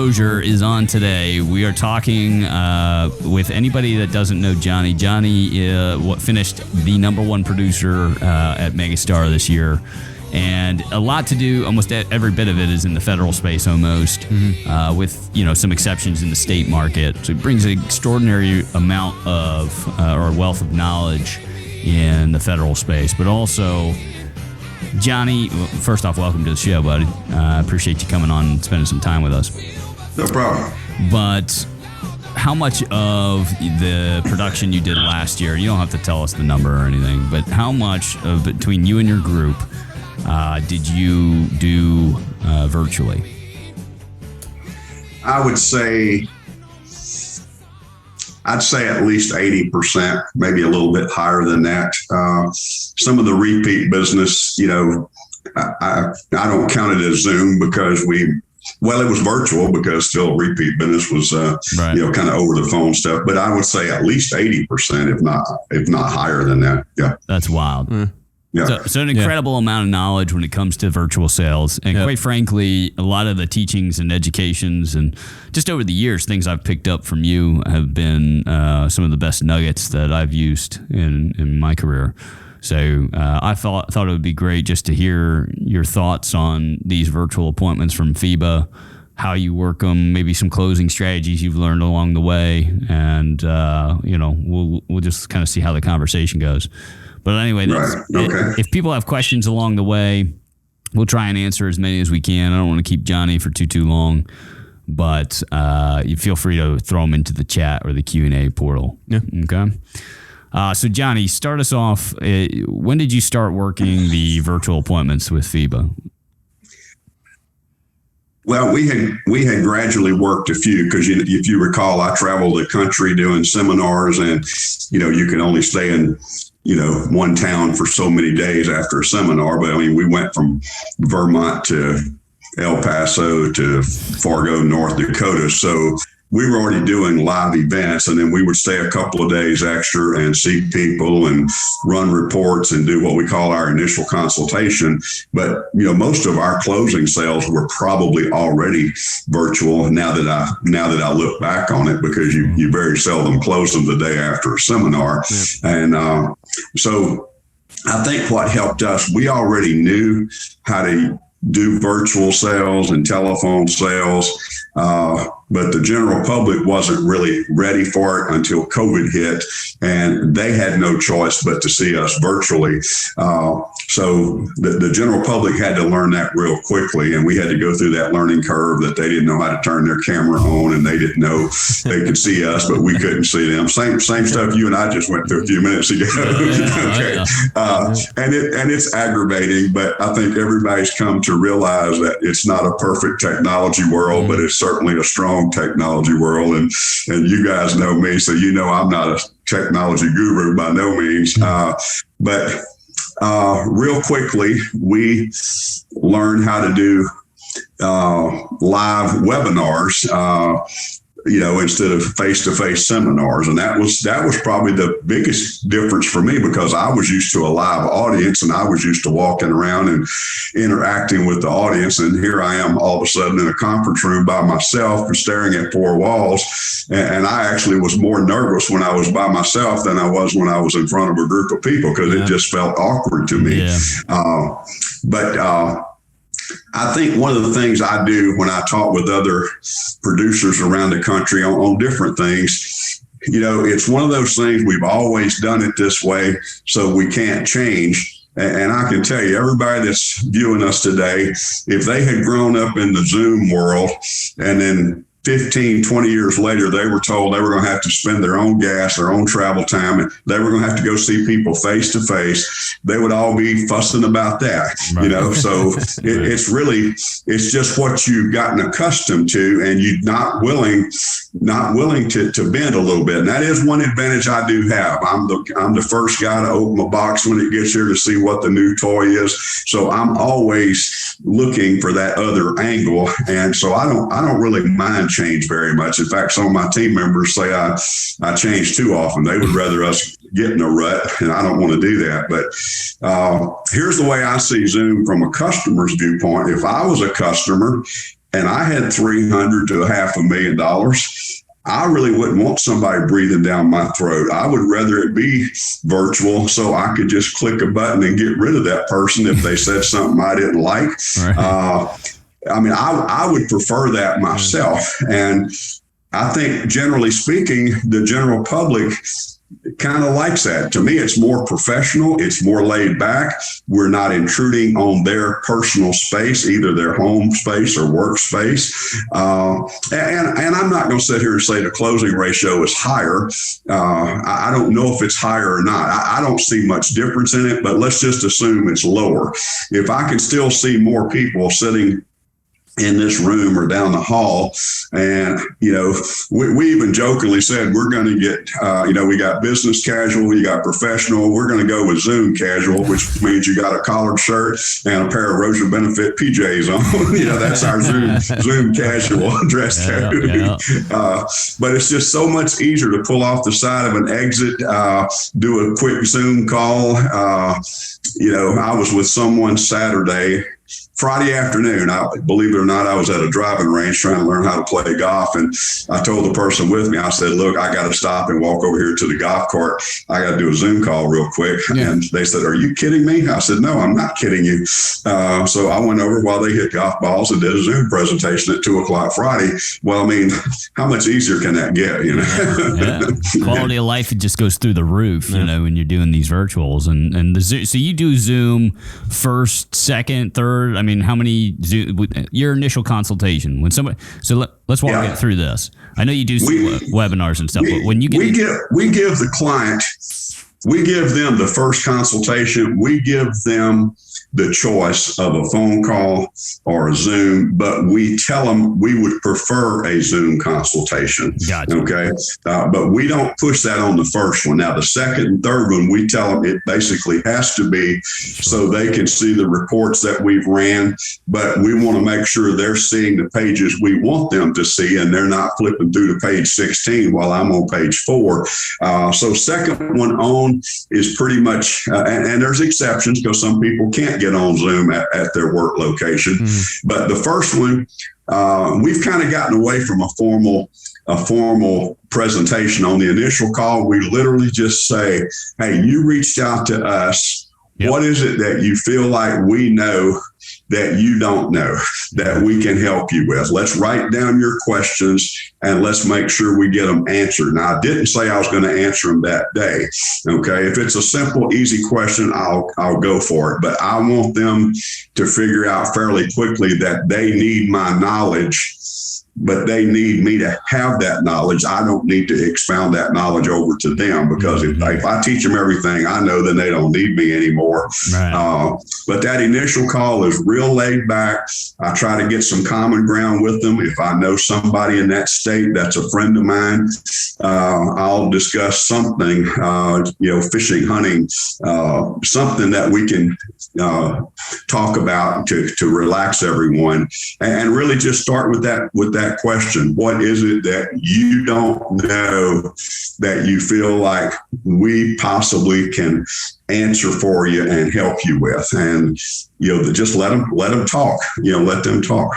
Exposure is on today. We are talking with anybody that doesn't know Johnny. Johnny finished the #1 producer at Megastar this year. And a lot to do, almost every bit of it is in the federal space almost, with some exceptions in the state market. So it brings an extraordinary amount of, or wealth of knowledge in the federal space. But also, Johnny, first off, welcome to the show, buddy. I appreciate you coming on and spending some time with us. No problem. But how much of the production you did last year, you don't have to tell us the number or anything, but how much of between you and your group did you do virtually? I would say, at least 80%, maybe a little bit higher than that. Some of the repeat business, I don't count it as Zoom because it was virtual because still repeat business was, kind of over the phone stuff. But I would say at least 80%, if not higher than that. Yeah. That's wild. Yeah. So an incredible amount of knowledge when it comes to virtual sales. And quite frankly, a lot of the teachings and educations and just over the years, things I've picked up from you have been some of the best nuggets that I've used in my career. So I thought it would be great just to hear your thoughts on these virtual appointments from FIBA, how you work them, maybe some closing strategies you've learned along the way. And, we'll just kind of see how the conversation goes. But anyway, if people have questions along the way, we'll try and answer as many as we can. I don't want to keep Johnny for too long, but you feel free to throw them into the chat or the Q&A portal. Yeah. Okay. So Johnny, start us off. When did you start working the virtual appointments with FIBA? Well, we had gradually worked a few because if you recall, I traveled the country doing seminars, and you can only stay in one town for so many days after a seminar. But I mean, we went from Vermont to El Paso to Fargo, North Dakota. So we were already doing live events, and then we would stay a couple of days extra and see people and run reports and do what we call our initial consultation. But, most of our closing sales were probably already virtual now that I look back on it, because you very seldom close them the day after a seminar. Yeah. And so I think what helped us, we already knew how to do virtual sales and telephone sales. But the general public wasn't really ready for it until COVID hit, and they had no choice but to see us virtually. So the general public had to learn that real quickly, and we had to go through that learning curve that they didn't know how to turn their camera on, and they didn't know they could see us, but we couldn't see them. Same stuff you and I just went through a few minutes ago. Okay. And it's aggravating, but I think everybody's come to realize that it's not a perfect technology world, but it's certainly a strong technology world, and you guys know me, so I'm not a technology guru by no means, but real quickly we learned how to do live webinars, instead of face-to-face seminars. And that was probably the biggest difference for me, because I was used to a live audience and I was used to walking around and interacting with the audience. And here I am all of a sudden in a conference room by myself and staring at four walls. And I actually was more nervous when I was by myself than I was when I was in front of a group of people, because it just felt awkward to me. Yeah. But I think one of the things I do when I talk with other producers around the country on different things, it's one of those things, we've always done it this way, so we can't change. And I can tell you, everybody that's viewing us today, if they had grown up in the Zoom world and then 15, 20 years later, they were told they were going to have to spend their own gas, their own travel time, and they were going to have to go see people face to face, they would all be fussing about that, right. So it's just what you've gotten accustomed to, and you're not willing to bend a little bit. And that is one advantage I do have. I'm the first guy to open a box when it gets here to see what the new toy is. So I'm always looking for that other angle. And so I don't really mind change very much. In fact, some of my team members say I change too often. They would rather us get in a rut, and I don't want to do that. But here's the way I see Zoom from a customer's viewpoint. If I was a customer and I had $300 to $500,000, I really wouldn't want somebody breathing down my throat. I would rather it be virtual so I could just click a button and get rid of that person if they said something I didn't like. Right. I would prefer that myself. And I think, generally speaking, the general public kind of likes that. To me, it's more professional. It's more laid back. We're not intruding on their personal space, either their home space or workspace. And I'm not going to sit here and say the closing ratio is higher. I don't know if it's higher or not. I don't see much difference in it, but let's just assume it's lower. If I can still see more people sitting in this room or down the hall. And, we even jokingly said, we're going to get, we got business casual, you got professional, we're going to go with Zoom casual, which means you got a collared shirt and a pair of Rosa Benefit PJs on. That's our Zoom casual dress code. Yeah. But it's just so much easier to pull off the side of an exit, do a quick Zoom call. I was with someone Friday afternoon, believe it or not, I was at a driving range trying to learn how to play golf. And I told the person with me, I said, look, I got to stop and walk over here to the golf cart. I got to do a Zoom call real quick. Yeah. And they said, are you kidding me? I said, no, I'm not kidding you. So I went over while they hit golf balls and did a Zoom presentation at 2:00 Friday. Well, how much easier can that get? Yeah. Quality of life, it just goes through the roof, when you're doing these virtuals. And so you do Zoom first, second, third. How many your initial consultation when somebody? So let's walk through this. I know you do some webinars and stuff, but when you we give the client, we give them the first consultation. We give them the choice of a phone call or a Zoom, but we tell them we would prefer a Zoom consultation. Gotcha. Okay. But we don't push that on the first one. Now, the second and third one, we tell them it basically has to be so they can see the reports that we've ran, but we want to make sure they're seeing the pages we want them to see, and they're not flipping through to page 16 while I'm on page 4. So second one on is pretty much, and there's exceptions because some people can't get on Zoom at their work location. Mm-hmm. But the first one, we've kind of gotten away from a formal presentation. On the initial call, we literally just say, hey, you reached out to us. Yep. What is it that you feel like we know that you don't know that we can help you with? Let's write down your questions and let's make sure we get them answered. Now, I didn't say I was going to answer them that day. Okay. If it's a simple, easy question, I'll go for it. But I want them to figure out fairly quickly that they need my knowledge, but they need me to have that knowledge. I don't need to expound that knowledge over to them, because if I teach them everything I know, then they don't need me anymore. Right. But that initial call is real laid back. I try to get some common ground with them. If I know somebody in that state that's a friend of mine, I'll discuss something, fishing, hunting, something that we can talk about to relax everyone, and really just start with that question. What is it that you don't know that you feel like we possibly can answer for you and help you with? And just let them talk. Let them talk.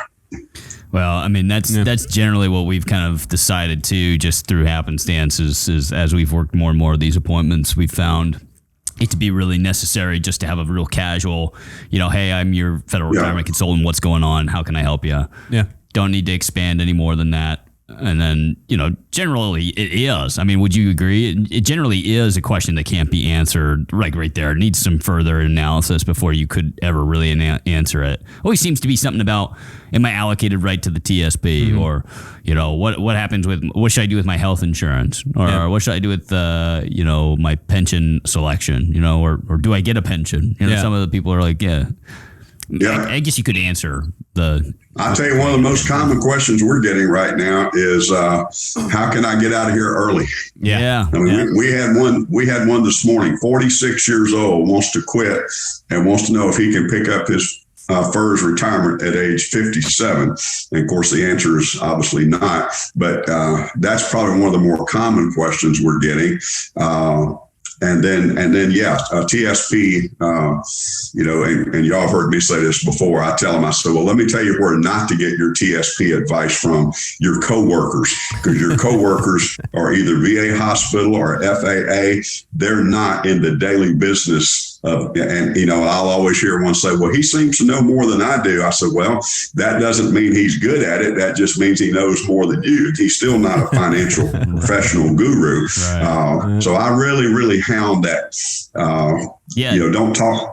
Well, that's generally what we've kind of decided to, just through happenstances, is as we've worked more and more of these appointments, we've found it to be really necessary just to have a real casual, hey, I'm your federal retirement consultant. What's going on? How can I help you? Yeah. Don't need to expand any more than that. And then, generally it is. Would you agree? It generally is a question that can't be answered right there. It needs some further analysis before you could ever really answer it. Always seems to be something about, am I allocated right to the TSP? Mm-hmm. Or, what happens with, what should I do with my health insurance? Or what should I do with, my pension selection? Or do I get a pension? Some of the people are like, I guess you could answer I'll tell you, one of the most common questions we're getting right now is, how can I get out of here early? Yeah. We had one this morning, 46 years old, wants to quit and wants to know if he can pick up his FERS retirement at age 57. And of course, the answer is obviously not, but that's probably one of the more common questions we're getting. TSP, and y'all have heard me say this before. I tell them, I said, well, let me tell you where not to get your TSP advice from: your coworkers, because your coworkers are either VA hospital or FAA. They're not in the daily business. I'll always hear one say, well, he seems to know more than I do. I said, well, that doesn't mean he's good at it. That just means he knows more than you. He's still not a financial professional guru. Right. So I really hound that.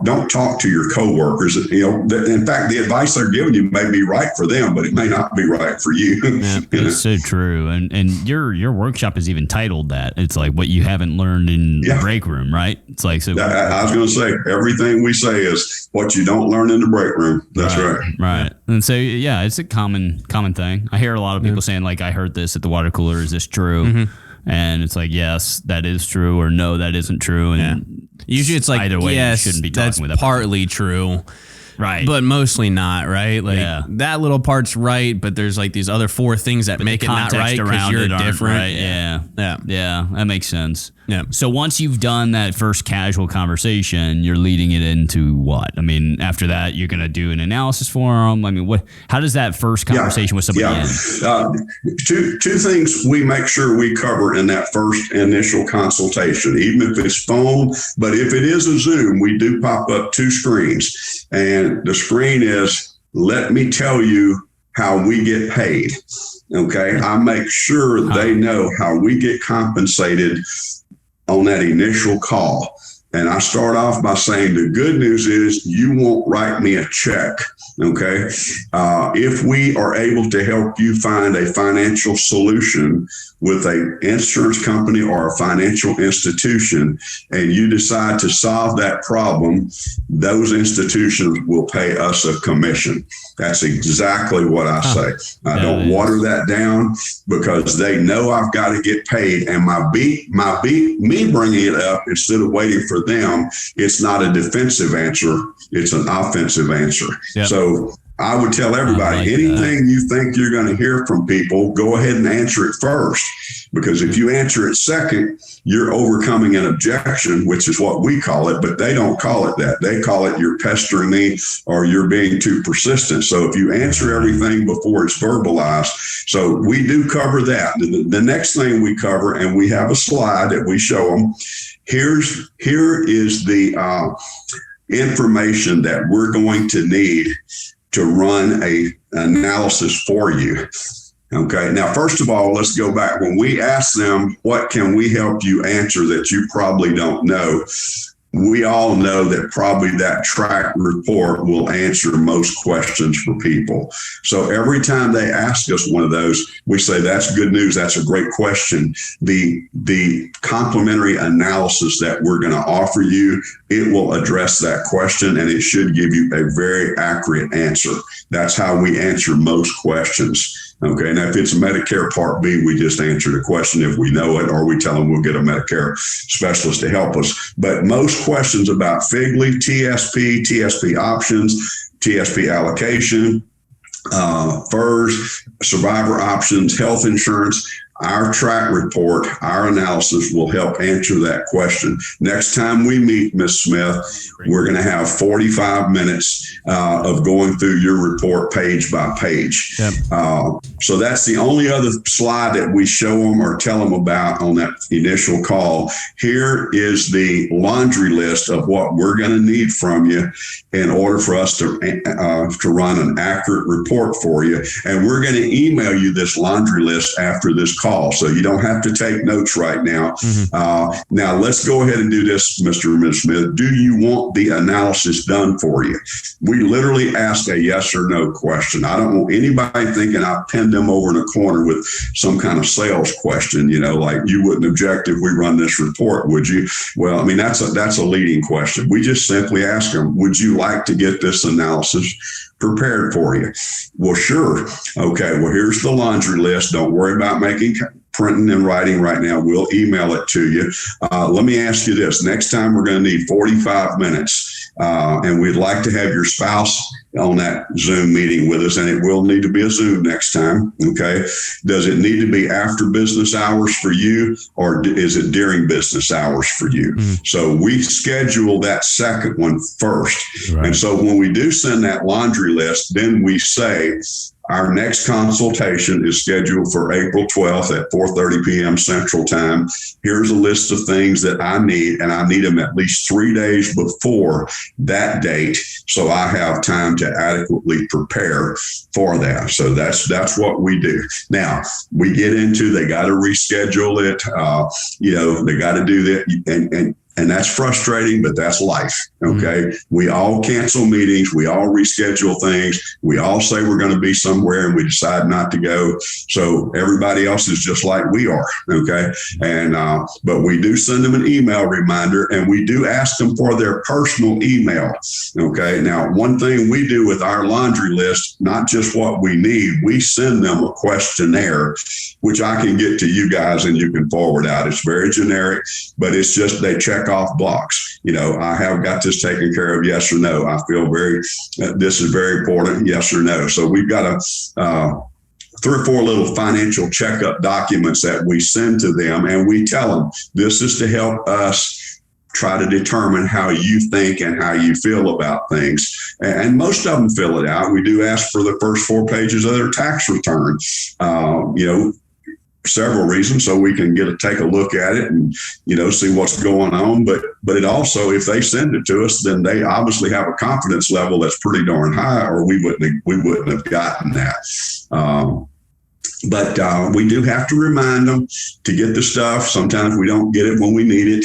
Don't talk to your coworkers. In fact, the advice they're giving you may be right for them, but it may not be right for you. Yeah, it's so true. And your workshop is even titled that. It's like what you haven't learned in the break room, right? It's like, so I was going to say, everything we say is what you don't learn in the break room. That's right. Right. And so, yeah, it's a common thing. I hear a lot of people saying, like, I heard this at the water cooler. Is this true? Mm-hmm. And it's like, yes, that is true, or no, that isn't true. And usually it's like, either way, yes, you shouldn't be talking that's with that partly true. Right. But mostly not, right? Like that little part's right, but there's like these other 4 things that make it not right because you're different. Right. Yeah, that makes sense. Yeah. So once you've done that first casual conversation, you're leading it into what? I mean, after that, you're going to do an analysis for them. I mean, how does that first conversation with somebody end? Two things we make sure we cover in that first initial consultation, even if it's phone, but if it is a Zoom, we do pop up 2 screens. And the screen is, let me tell you how we get paid. Okay. I make sure they know how we get compensated on that initial call. And I start off by saying, the good news is you won't write me a check. Okay. If we are able to help you find a financial solution with an insurance company or a financial institution, and you decide to solve that problem, those institutions will pay us a commission. That's exactly what I say. I don't water that down, because they know I've got to get paid. And me bringing it up instead of waiting for them, it's not a defensive answer. It's an offensive answer. Yep. So I would tell everybody, anything you think you're going to hear from people, go ahead and answer it first. Because if you answer it second, you're overcoming an objection, which is what we call it, but they don't call it that. They call it you're pestering me or you're being too persistent. So if you answer everything before it's verbalized, so we do cover that. The next thing we cover, and we have a slide that we show them, here is the information that we're going to need to run a analysis for you. Okay. Now, first of all, let's go back. When we ask them, what can we help you answer that you probably don't know? We all know that probably that track report will answer most questions for people. So every time they ask us one of those, we say, that's good news. That's a great question. The complementary analysis that we're going to offer you, it will address that question, and it should give you a very accurate answer. That's how we answer most questions. Okay. Now, if it's Medicare Part B, we just answer the question if we know it, or we tell them we'll get a Medicare specialist to help us. But most questions about FIGLY, TSP options, TSP allocation, FERS, survivor options, health insurance, our track report, our analysis will help answer that question. Next time we meet, Ms. Smith, we're going to have 45 minutes of going through your report page by page. Yep. So that's the only other slide that we show them or tell them about on that initial call. Here is the laundry list of what we're going to need from you in order for us to run an accurate report for you. And we're going to email you this laundry list after this call. So you don't have to take notes right now. Mm-hmm. Now, let's go ahead and do this, Mr. and Ms. Smith. Do you want the analysis done for you? We literally ask a yes or no question. I don't want anybody thinking I pinned them over in a corner with some kind of sales question, like you wouldn't object if we run this report, would you? Well, I mean, that's a leading question. We just simply ask them, would you like to get this analysis prepared for you? Well, sure. Okay, well, here's the laundry list. Don't worry about printing and writing right now. We'll email it to you. Let me ask you this. Next time we're going to need 45 minutes. And we'd like to have your spouse on that Zoom meeting with us, and it will need to be a Zoom next time. Okay. Does it need to be after business hours for you, or is it during business hours for you? So we schedule that second one first. Right. And so when we do send that laundry list, then we say, our next consultation is scheduled for April 12th at 4:30 p.m. Central Time. Here's a list of things that I need, and I need them at least 3 days before that date, so I have time to adequately prepare for that. So that's what we do. Now, we get into, they got to reschedule it. They got to do that. And that's frustrating, but that's life. Okay. We all cancel meetings. We all reschedule things. We all say we're going to be somewhere and we decide not to go. So everybody else is just like we are. Okay. And, but we do send them an email reminder, and we do ask them for their personal email. Okay. Now, one thing we do with our laundry list, not just what we need, we send them a questionnaire, which I can get to you guys and you can forward out. It's very generic, but it's just, they check off blocks. I have got this taken care of, yes or no. I feel this is very important, yes or no. So we've got 3 or 4 little financial checkup documents that we send to them, and we tell them, this is to help us try to determine how you think and how you feel about things. And most of them fill it out. We do ask for the first 4 pages of their tax return, several reasons, so we can take a look at it and see what's going on. But it also, if they send it to us, then they obviously have a confidence level that's pretty darn high, or we wouldn't have gotten that. But we do have to remind them to get the stuff. Sometimes we don't get it when we need it.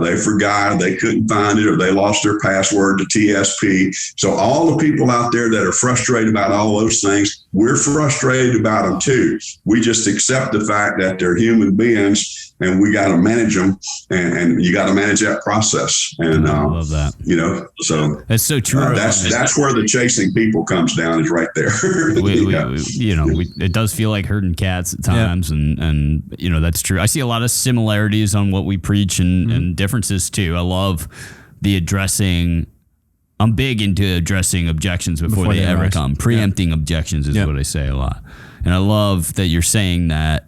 They forgot, they couldn't find it, or they lost their password to TSP. So all the people out there that are frustrated about all those things, we're frustrated about them too. We just accept the fact that they're human beings, and we got to manage them, and you got to manage that process. And I love that. So that's so true. That's where the chasing people comes down, is right there. It does feel like herding cats at times, and that's true. I see a lot of similarities on what we preach and differences too. I love the addressing. I'm big into addressing objections before they ever come. Preempting objections is what I say a lot, and I love that you're saying that.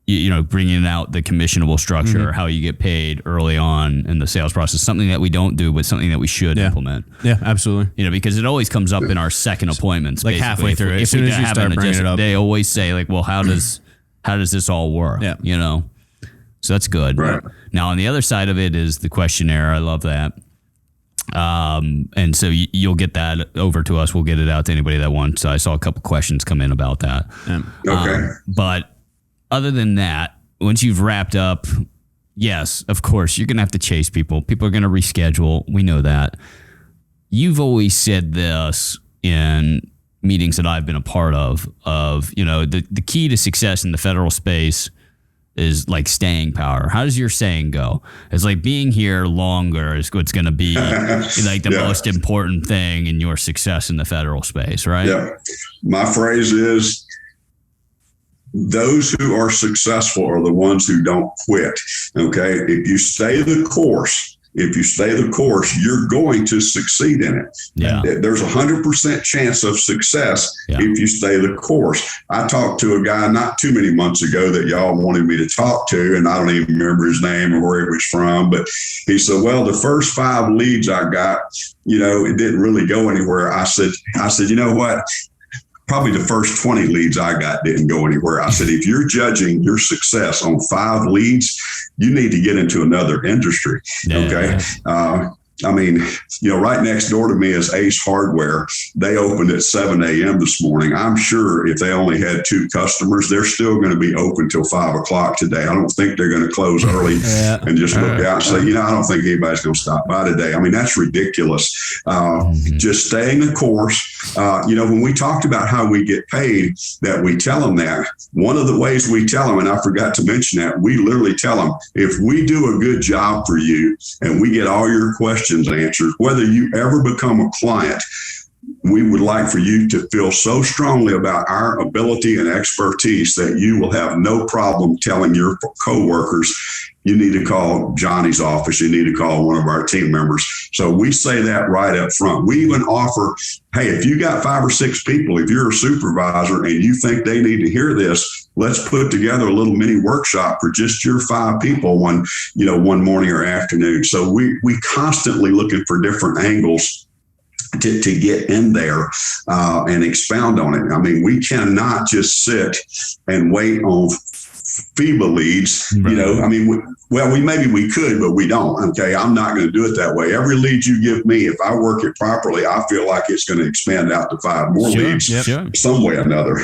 Bringing out the commissionable structure, how you get paid early on in the sales process, something that we don't do, but something that we should implement. Yeah, absolutely. Because it always comes up in our second appointments. Like basically. Halfway through, as soon as you start bringing it up. They always say like, well, how does this all work? Yeah. So that's good. Right. Now, on the other side of it is the questionnaire. I love that. And so you'll get that over to us. We'll get it out to anybody that wants. I saw a couple questions come in about that. Okay. But other than that, once you've wrapped up, yes, of course, you're going to have to chase people. People are going to reschedule. We know that. You've always said this in meetings that I've been a part of, the key to success in the federal space is like staying power. How does your saying go? It's like being here longer is what's going to be like the most important thing in your success in the federal space, right? Yeah. My phrase is, those who are successful are the ones who don't quit. Okay. If you stay the course, you're going to succeed in it. Yeah. There's 100% chance of success if you stay the course. I talked to a guy not too many months ago that y'all wanted me to talk to, and I don't even remember his name or where he was from, but he said, well, the first 5 leads I got, it didn't really go anywhere. I said, you know what? Probably the first 20 leads I got didn't go anywhere. I said, if you're judging your success on 5 leads, you need to get into another industry. Yeah. Okay. Right next door to me is Ace Hardware. They opened at 7 a.m. this morning. I'm sure if they only had 2 customers, they're still going to be open till 5 o'clock today. I don't think they're going to close early and just look out and say, I don't think anybody's going to stop by today. I mean, that's ridiculous. Just staying the course. When we talked about how we get paid, that we tell them that, one of the ways we tell them, and I forgot to mention that, we literally tell them, if we do a good job for you and we get all your questions answered, whether you ever become a client, we would like for you to feel so strongly about our ability and expertise that you will have no problem telling your coworkers, you need to call Johnny's office. You need to call one of our team members. So we say that right up front. We even offer, hey, if you got 5 or 6 people, if you're a supervisor and you think they need to hear this, let's put together a little mini workshop for just your 5 people one morning or afternoon. So we constantly looking for different angles to get in there and expound on it. I mean, we cannot just sit and wait on FEMA leads, right. I mean, we could, but we don't. Okay. I'm not going to do it that way. Every lead you give me, if I work it properly, I feel like it's going to expand out to 5 more leads some way or another,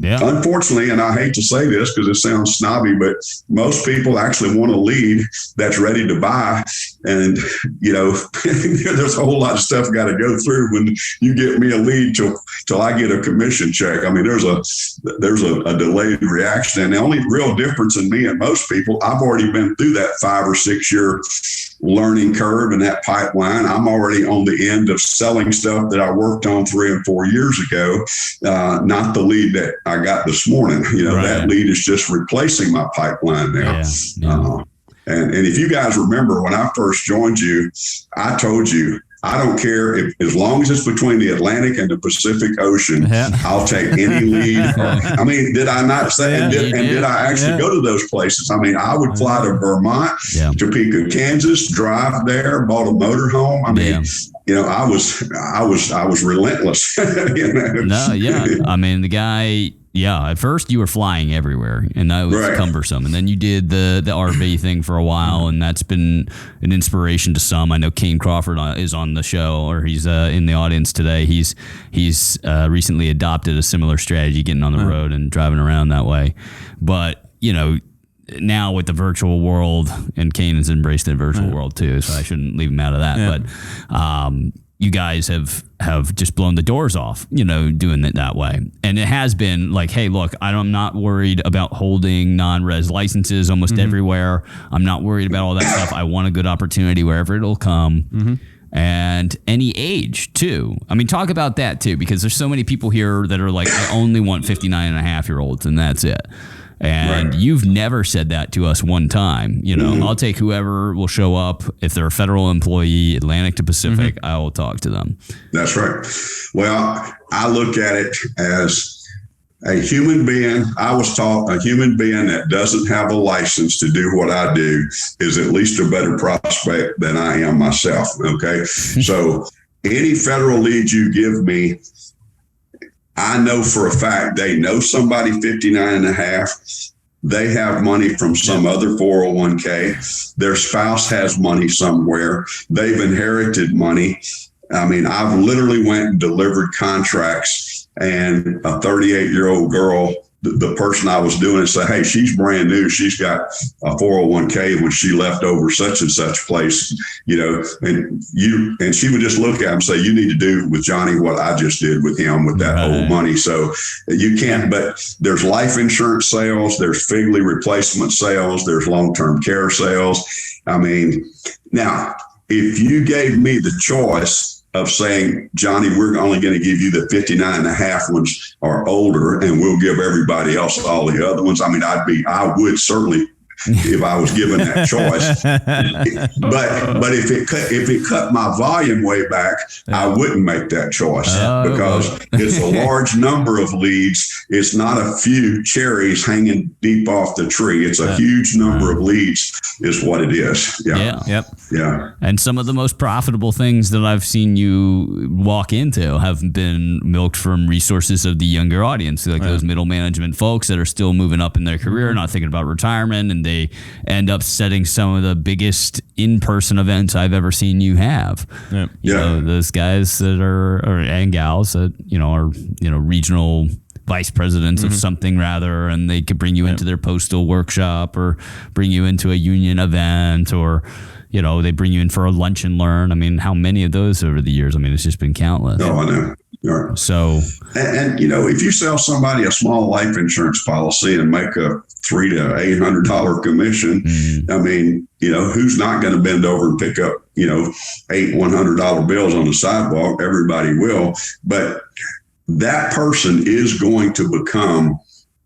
Yeah. Unfortunately, and I hate to say this because it sounds snobby, but most people actually want a lead that's ready to buy. And, there's a whole lot of stuff got to go through when you get me a lead till I get a commission check. I mean, there's a delayed reaction. And the only real difference in me and most people, I've already been through that 5 or 6 year learning curve and that pipeline. I'm already on the end of selling stuff that I worked on 3 and 4 years ago, not the lead that I got this morning. Right. That lead is just replacing my pipeline now. Yeah. And if you guys remember when I first joined you, I told you, I don't care if, as long as it's between the Atlantic and the Pacific Ocean, I'll take any lead. I mean, did I not say, did I actually go to those places? I mean, I would fly to Vermont, Topeka, Kansas, drive there, bought a motorhome. I mean, I was relentless. No, yeah. I mean, the guy, at first you were flying everywhere and that was cumbersome. And then you did the RV thing for a while, and that's been an inspiration to some. I know Kane Crawford is on the show, or he's in the audience today. He's recently adopted a similar strategy, getting on the road and driving around that way. But, now with the virtual world, and Kane has embraced the virtual world too, so I shouldn't leave him out of that. Yeah. But you guys have just blown the doors off, doing it that way. And it has been like, hey, look, I'm not worried about holding non-res licenses almost everywhere. I'm not worried about all that stuff. I want a good opportunity wherever it'll come. And any age too. I mean, talk about that too, because there's so many people here that are like, I only want 59 and a half year olds and that's it. And you've never said that to us one time. I'll take whoever will show up. If they're a federal employee, Atlantic to Pacific, I will talk to them. That's right. Well, I look at it as a human being. I was taught a human being that doesn't have a license to do what I do is at least a better prospect than I am myself. Okay. So any federal lead you give me, I know for a fact they know somebody 59 and a half. They have money from some other 401k. Their spouse has money somewhere. They've inherited money. I mean, I've literally went and delivered contracts, and a 38-year-old girl, the person I was doing it, said, hey, she's brand new. She's got a 401k when she left over such and such place, and she would just look at him and say, you need to do with Johnny what I just did with him with that old money. So you can't, but there's life insurance sales, there's Figley replacement sales, there's long-term care sales. I mean, now, if you gave me the choice of saying, Johnny, we're only going to give you the 59 and a half ones or older, and we'll give everybody else all the other ones. I mean, I would certainly, if I was given that choice, but if it cut my volume way back, I wouldn't make that choice because it's a large number of leads. It's not a few cherries hanging deep off the tree. It's a huge number of leads is what it is. Yeah. And some of the most profitable things that I've seen you walk into have been milked from resources of the younger audience, like those middle management folks that are still moving up in their career, not thinking about retirement, and they end up setting some of the biggest in-person events I've ever seen you have. You know, those guys that and gals that, are regional vice presidents of something rather, and they could bring you into their postal workshop or bring you into a union event, or, they bring you in for a lunch and learn. I mean, how many of those over the years? I mean, it's just been countless. Oh, I know. Right. So, and if you sell somebody a small life insurance policy and make a $300 to $800 commission, I mean, who's not going to bend over and pick up, $800 $100 bills on the sidewalk? Everybody will, but that person is going to become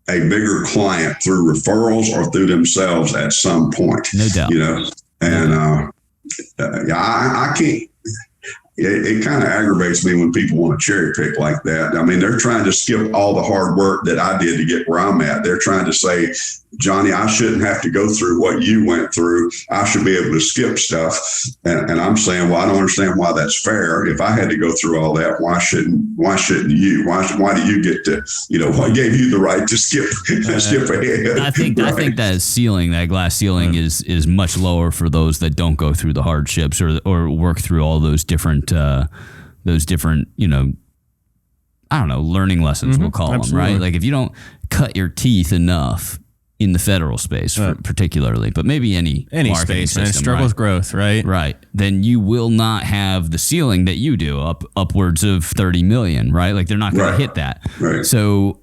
a bigger client through referrals or through themselves at some point. No doubt. And I can't. It kind of aggravates me when people want to cherry pick like that. I mean, they're trying to skip all the hard work that I did to get where I'm at. They're trying to say, Johnny, I shouldn't have to go through what you went through. I should be able to skip stuff. And I'm saying, well, I don't understand why that's fair. If I had to go through all that, why shouldn't you? Why do you get to, what gave you the right to skip ahead? I think that ceiling, that glass ceiling is much lower for those that don't go through the hardships or work through all those different, I don't know, learning lessons, we'll call them, right? Like if you don't cut your teeth enough in the federal space, particularly, but maybe any space, system, and it struggles growth, right? Right. Then you will not have the ceiling that you do upwards of 30 million, right? Like they're not going to hit that. Right. So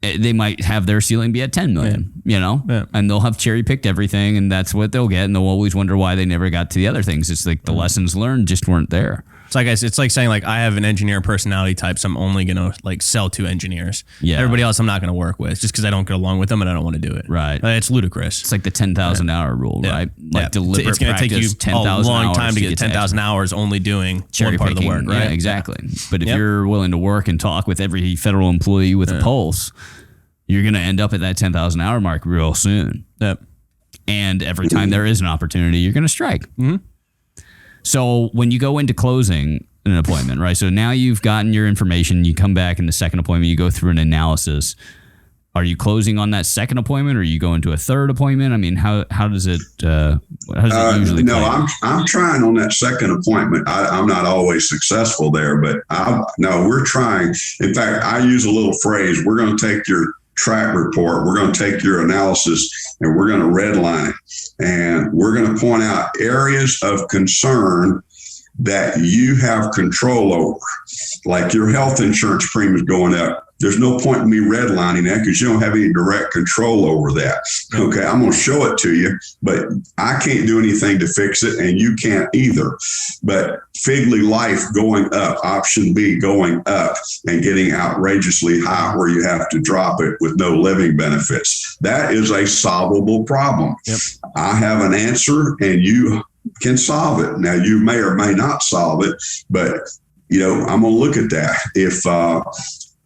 they might have their ceiling be at 10 million, and they'll have cherry picked everything, and that's what they'll get. And they'll always wonder why they never got to the other things. It's like the lessons learned just weren't there. It's like saying, like, I have an engineer personality type, so I'm only going to like sell to engineers. Yeah. Everybody else I'm not going to work with just because I don't get along with them and I don't want to do it. Right. It's ludicrous. It's like the 10,000 hour rule, right? Like deliberate it's going to take you a long time to get 10,000 hours only doing one part of the work, right? Yeah, exactly. But if you're willing to work and talk with every federal employee with a pulse, you're going to end up at that 10,000 hour mark real soon. Yep. And every time there is an opportunity, you're going to strike. Mm-hmm. So when you go into closing an appointment, right? So now you've gotten your information, you come back in the second appointment, you go through an analysis. Are you closing on that second appointment, or are you going to a third appointment? I mean, how does it usually play? I'm trying on that second appointment. I'm not always successful there, but we're trying. In fact, I use a little phrase: we're going to take your track report, we're going to take your analysis, and we're going to redline it. And we're going to point out areas of concern that you have control over, like your health insurance premiums going up. There's no point in me redlining that because you don't have any direct control over that. Okay, I'm going to show it to you, but I can't do anything to fix it, and you can't either. But Figly Life going up, option B going up and getting outrageously high where you have to drop it with no living benefits. That is a solvable problem. Yep. I have an answer, and you can solve it. Now, you may or may not solve it, but I'm going to look at that. If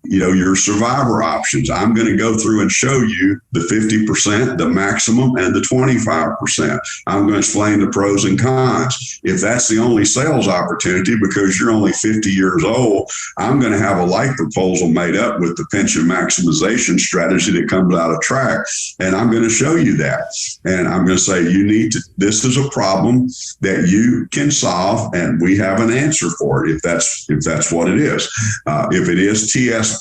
your survivor options, I'm going to go through and show you the 50%, the maximum, and the 25%. I'm going to explain the pros and cons. If that's the only sales opportunity because you're only 50 years old, I'm going to have a life proposal made up with the pension maximization strategy that comes out of track. And I'm going to show you that. And I'm going to say, this is a problem that you can solve, and we have an answer for it if that's what it is. If it is TSP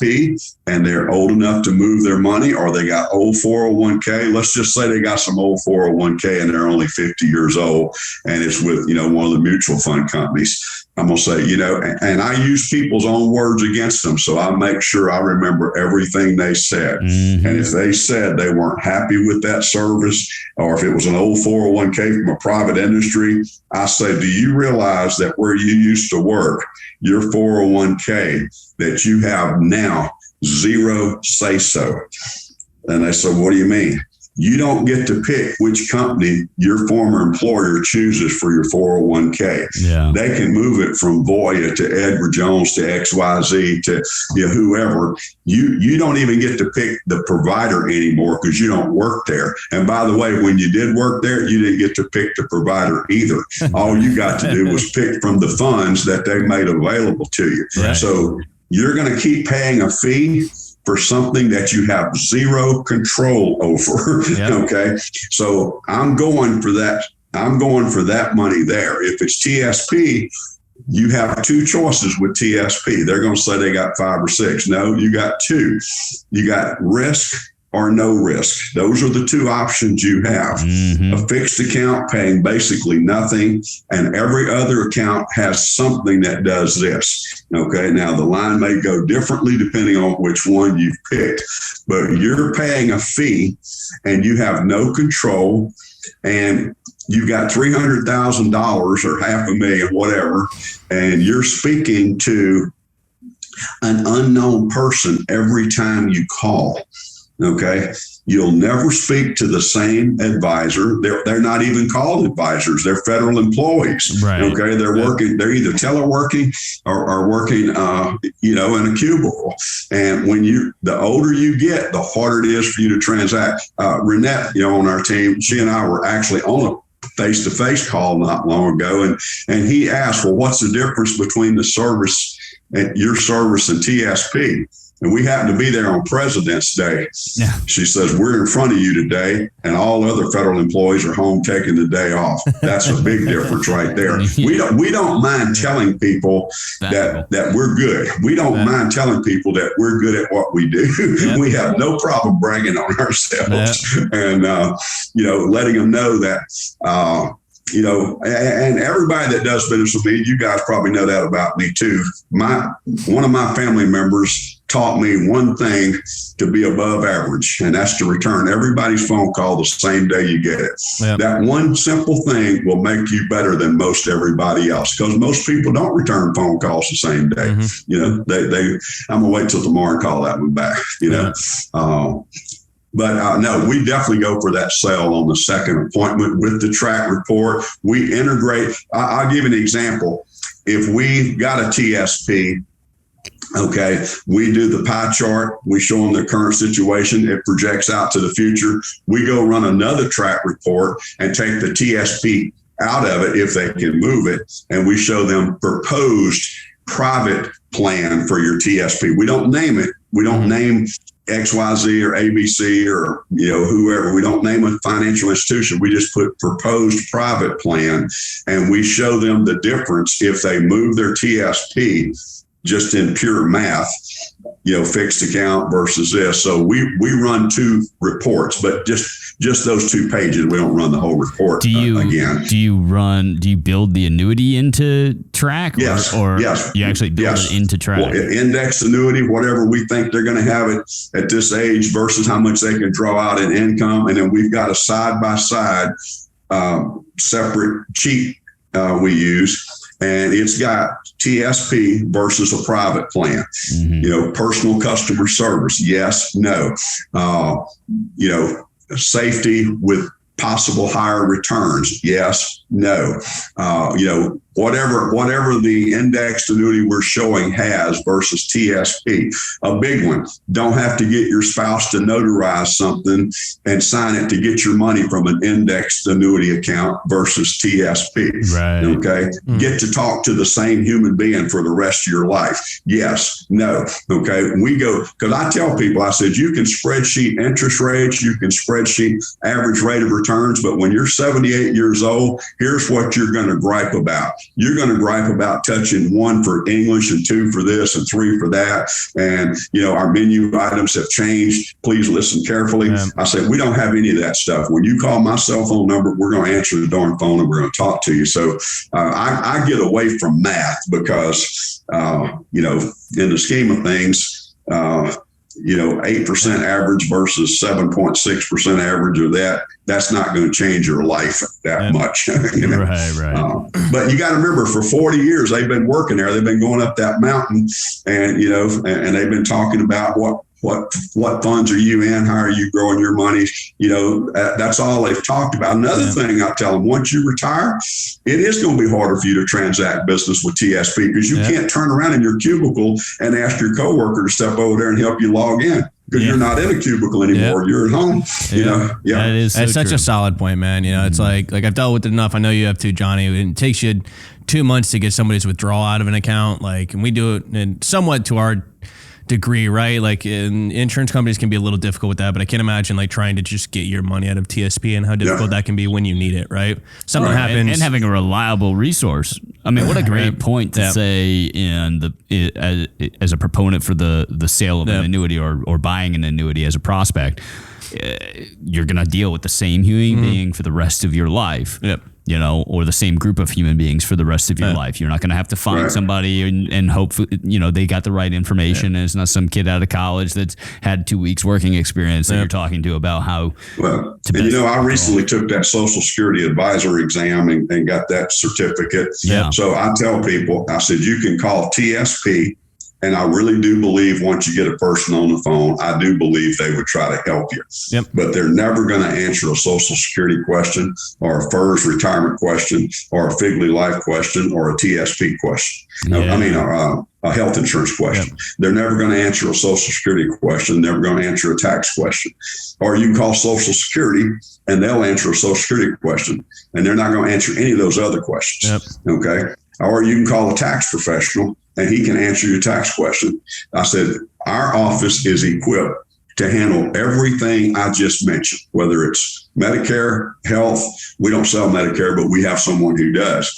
and they're old enough to move their money, or they got old 401k, let's just say they got some old 401k and they're only 50 years old, and it's with, one of the mutual fund companies. I'm going to say, and I use people's own words against them. So I make sure I remember everything they said. Mm-hmm. And if they said they weren't happy with that service, or if it was an old 401k from a private industry, I say, do you realize that where you used to work, your 401k that you have now, zero say so? And they said, what do you mean? You don't get to pick which company your former employer chooses for your 401k. Yeah. They can move it from Voya to Edward Jones to XYZ to whoever. You don't even get to pick the provider anymore because you don't work there. And by the way, when you did work there, you didn't get to pick the provider either. All you got to do was pick from the funds that they made available to you. Right. So you're going to keep paying a fee for something that you have zero control over. Yep. Okay. So I'm going for that. I'm going for that money there. If it's TSP, you have two choices with TSP. They're going to say they got 5 or 6. No, you got 2. You got risk or no risk. Those are the 2 options you have. Mm-hmm. A fixed account paying basically nothing, and every other account has something that does this. Okay, now the line may go differently depending on which one you've picked, but you're paying a fee and you have no control, and you've got $300,000 or $500,000, whatever, and you're speaking to an unknown person every time you call. Okay. You'll never speak to the same advisor. They're not even called advisors. They're federal employees. Right. Okay. They're working. They're either teleworking or working, in a cubicle. And the older you get, the harder it is for you to transact. Renette, on our team, she and I were actually on a face-to-face call not long ago. And he asked, well, what's the difference between the service and your service and TSP? And we happened to be there on President's Day. Yeah. She says, we're in front of you today, and all other federal employees are home taking the day off. That's a big difference right there. We don't mind telling people that we're good. We don't mind telling people that we're good at what we do. Yep. We have no problem bragging on ourselves and, letting them know that, and everybody that does business with me, you guys probably know that about me too. One of my family members taught me one thing to be above average, and that's to return everybody's phone call the same day you get it. Yep. That one simple thing will make you better than most everybody else, because most people don't return phone calls the same day. Mm-hmm. I'm gonna wait till tomorrow and call that one back. But no, we definitely go for that sale on the second appointment with the track report. We integrate. I'll give you an example. If we got a TSP, okay, we do the pie chart. We show them the current situation. It projects out to the future. We go run another track report and take the TSP out of it if they can move it. And we show them proposed private plan for your TSP. We don't name it. We don't name XYZ or ABC or, whoever. We don't name a financial institution. We just put proposed private plan, and we show them the difference if they move their TSP just in pure math, fixed account versus this. So we run two reports, but just those 2 pages. We don't run the whole report again. Do you build the annuity into track? Yes. Or you actually build it into track? Well, index annuity, whatever we think they're going to have it at this age versus how much they can draw out in income. And then we've got a side-by-side separate sheet we use. And it's got TSP versus a private plan, personal customer service. Yes, no, safety with possible higher returns. Yes, no, whatever the indexed annuity we're showing has versus TSP. A big one, don't have to get your spouse to notarize something and sign it to get your money from an indexed annuity account versus TSP. Right. Okay. Mm-hmm. Get to talk to the same human being for the rest of your life. Yes, no. Okay. We go, because I tell people, I said, you can spreadsheet interest rates, you can spreadsheet average rate of returns, but when you're 78 years old, here's what you're going to gripe about. You're going to gripe about touching 1 for English and 2 for this and 3 for that. And, our menu items have changed. Please listen carefully. Yeah. I said, we don't have any of that stuff. When you call my cell phone number, we're going to answer the darn phone and we're going to talk to you. So I get away from math because, in the scheme of things, 8% average versus 7.6% average of that's not going to change your life that much. Right. But you got to remember, for 40 years, they've been working there. They've been going up that mountain and they've been talking about what funds are you in? How are you growing your money? That's all they've talked about. Another thing I tell them, once you retire, it is going to be harder for you to transact business with TSP because you can't turn around in your cubicle and ask your coworker to step over there and help you log in. Because you're not in a cubicle anymore. You're at home. That is so It's such true. a solid point, man. It's like I've dealt with it enough. I know you have too, Johnny. It takes you 2 months to get somebody's withdrawal out of an account. And we do it in somewhat to our degree, right? Insurance companies can be a little difficult with that, but I can't imagine trying to just get your money out of TSP and how difficult that can be when you need it, right? Something happens. And having a reliable resource. I mean, what a great point to say as a proponent for the sale of an annuity or buying an annuity as a prospect. You're going to deal with the same human being for the rest of your life. Yep. Or the same group of human beings for the rest of your life. You're not going to have to find somebody and hope, they got the right information. And it's not some kid out of college that's had 2 weeks working experience that you're talking to about how. Well, I recently took that Social Security advisor exam and got that certificate. Yeah. So I tell people, I said, you can call TSP And I really do believe once you get a person on the phone, I do believe they would try to help you. Yep. But they're never going to answer a Social Security question or a FERS retirement question or a Figley Life question or a TSP question. Yeah. I mean, a health insurance question. Yep. They're never going to answer a Social Security question, never going to answer a tax question. Or you can call Social Security and they'll answer a Social Security question, and they're not going to answer any of those other questions. Yep. Okay. Or you can call a tax professional and he can answer your tax question. I said, our office is equipped to handle everything I just mentioned, whether it's Medicare, health. We don't sell Medicare, but we have someone who does.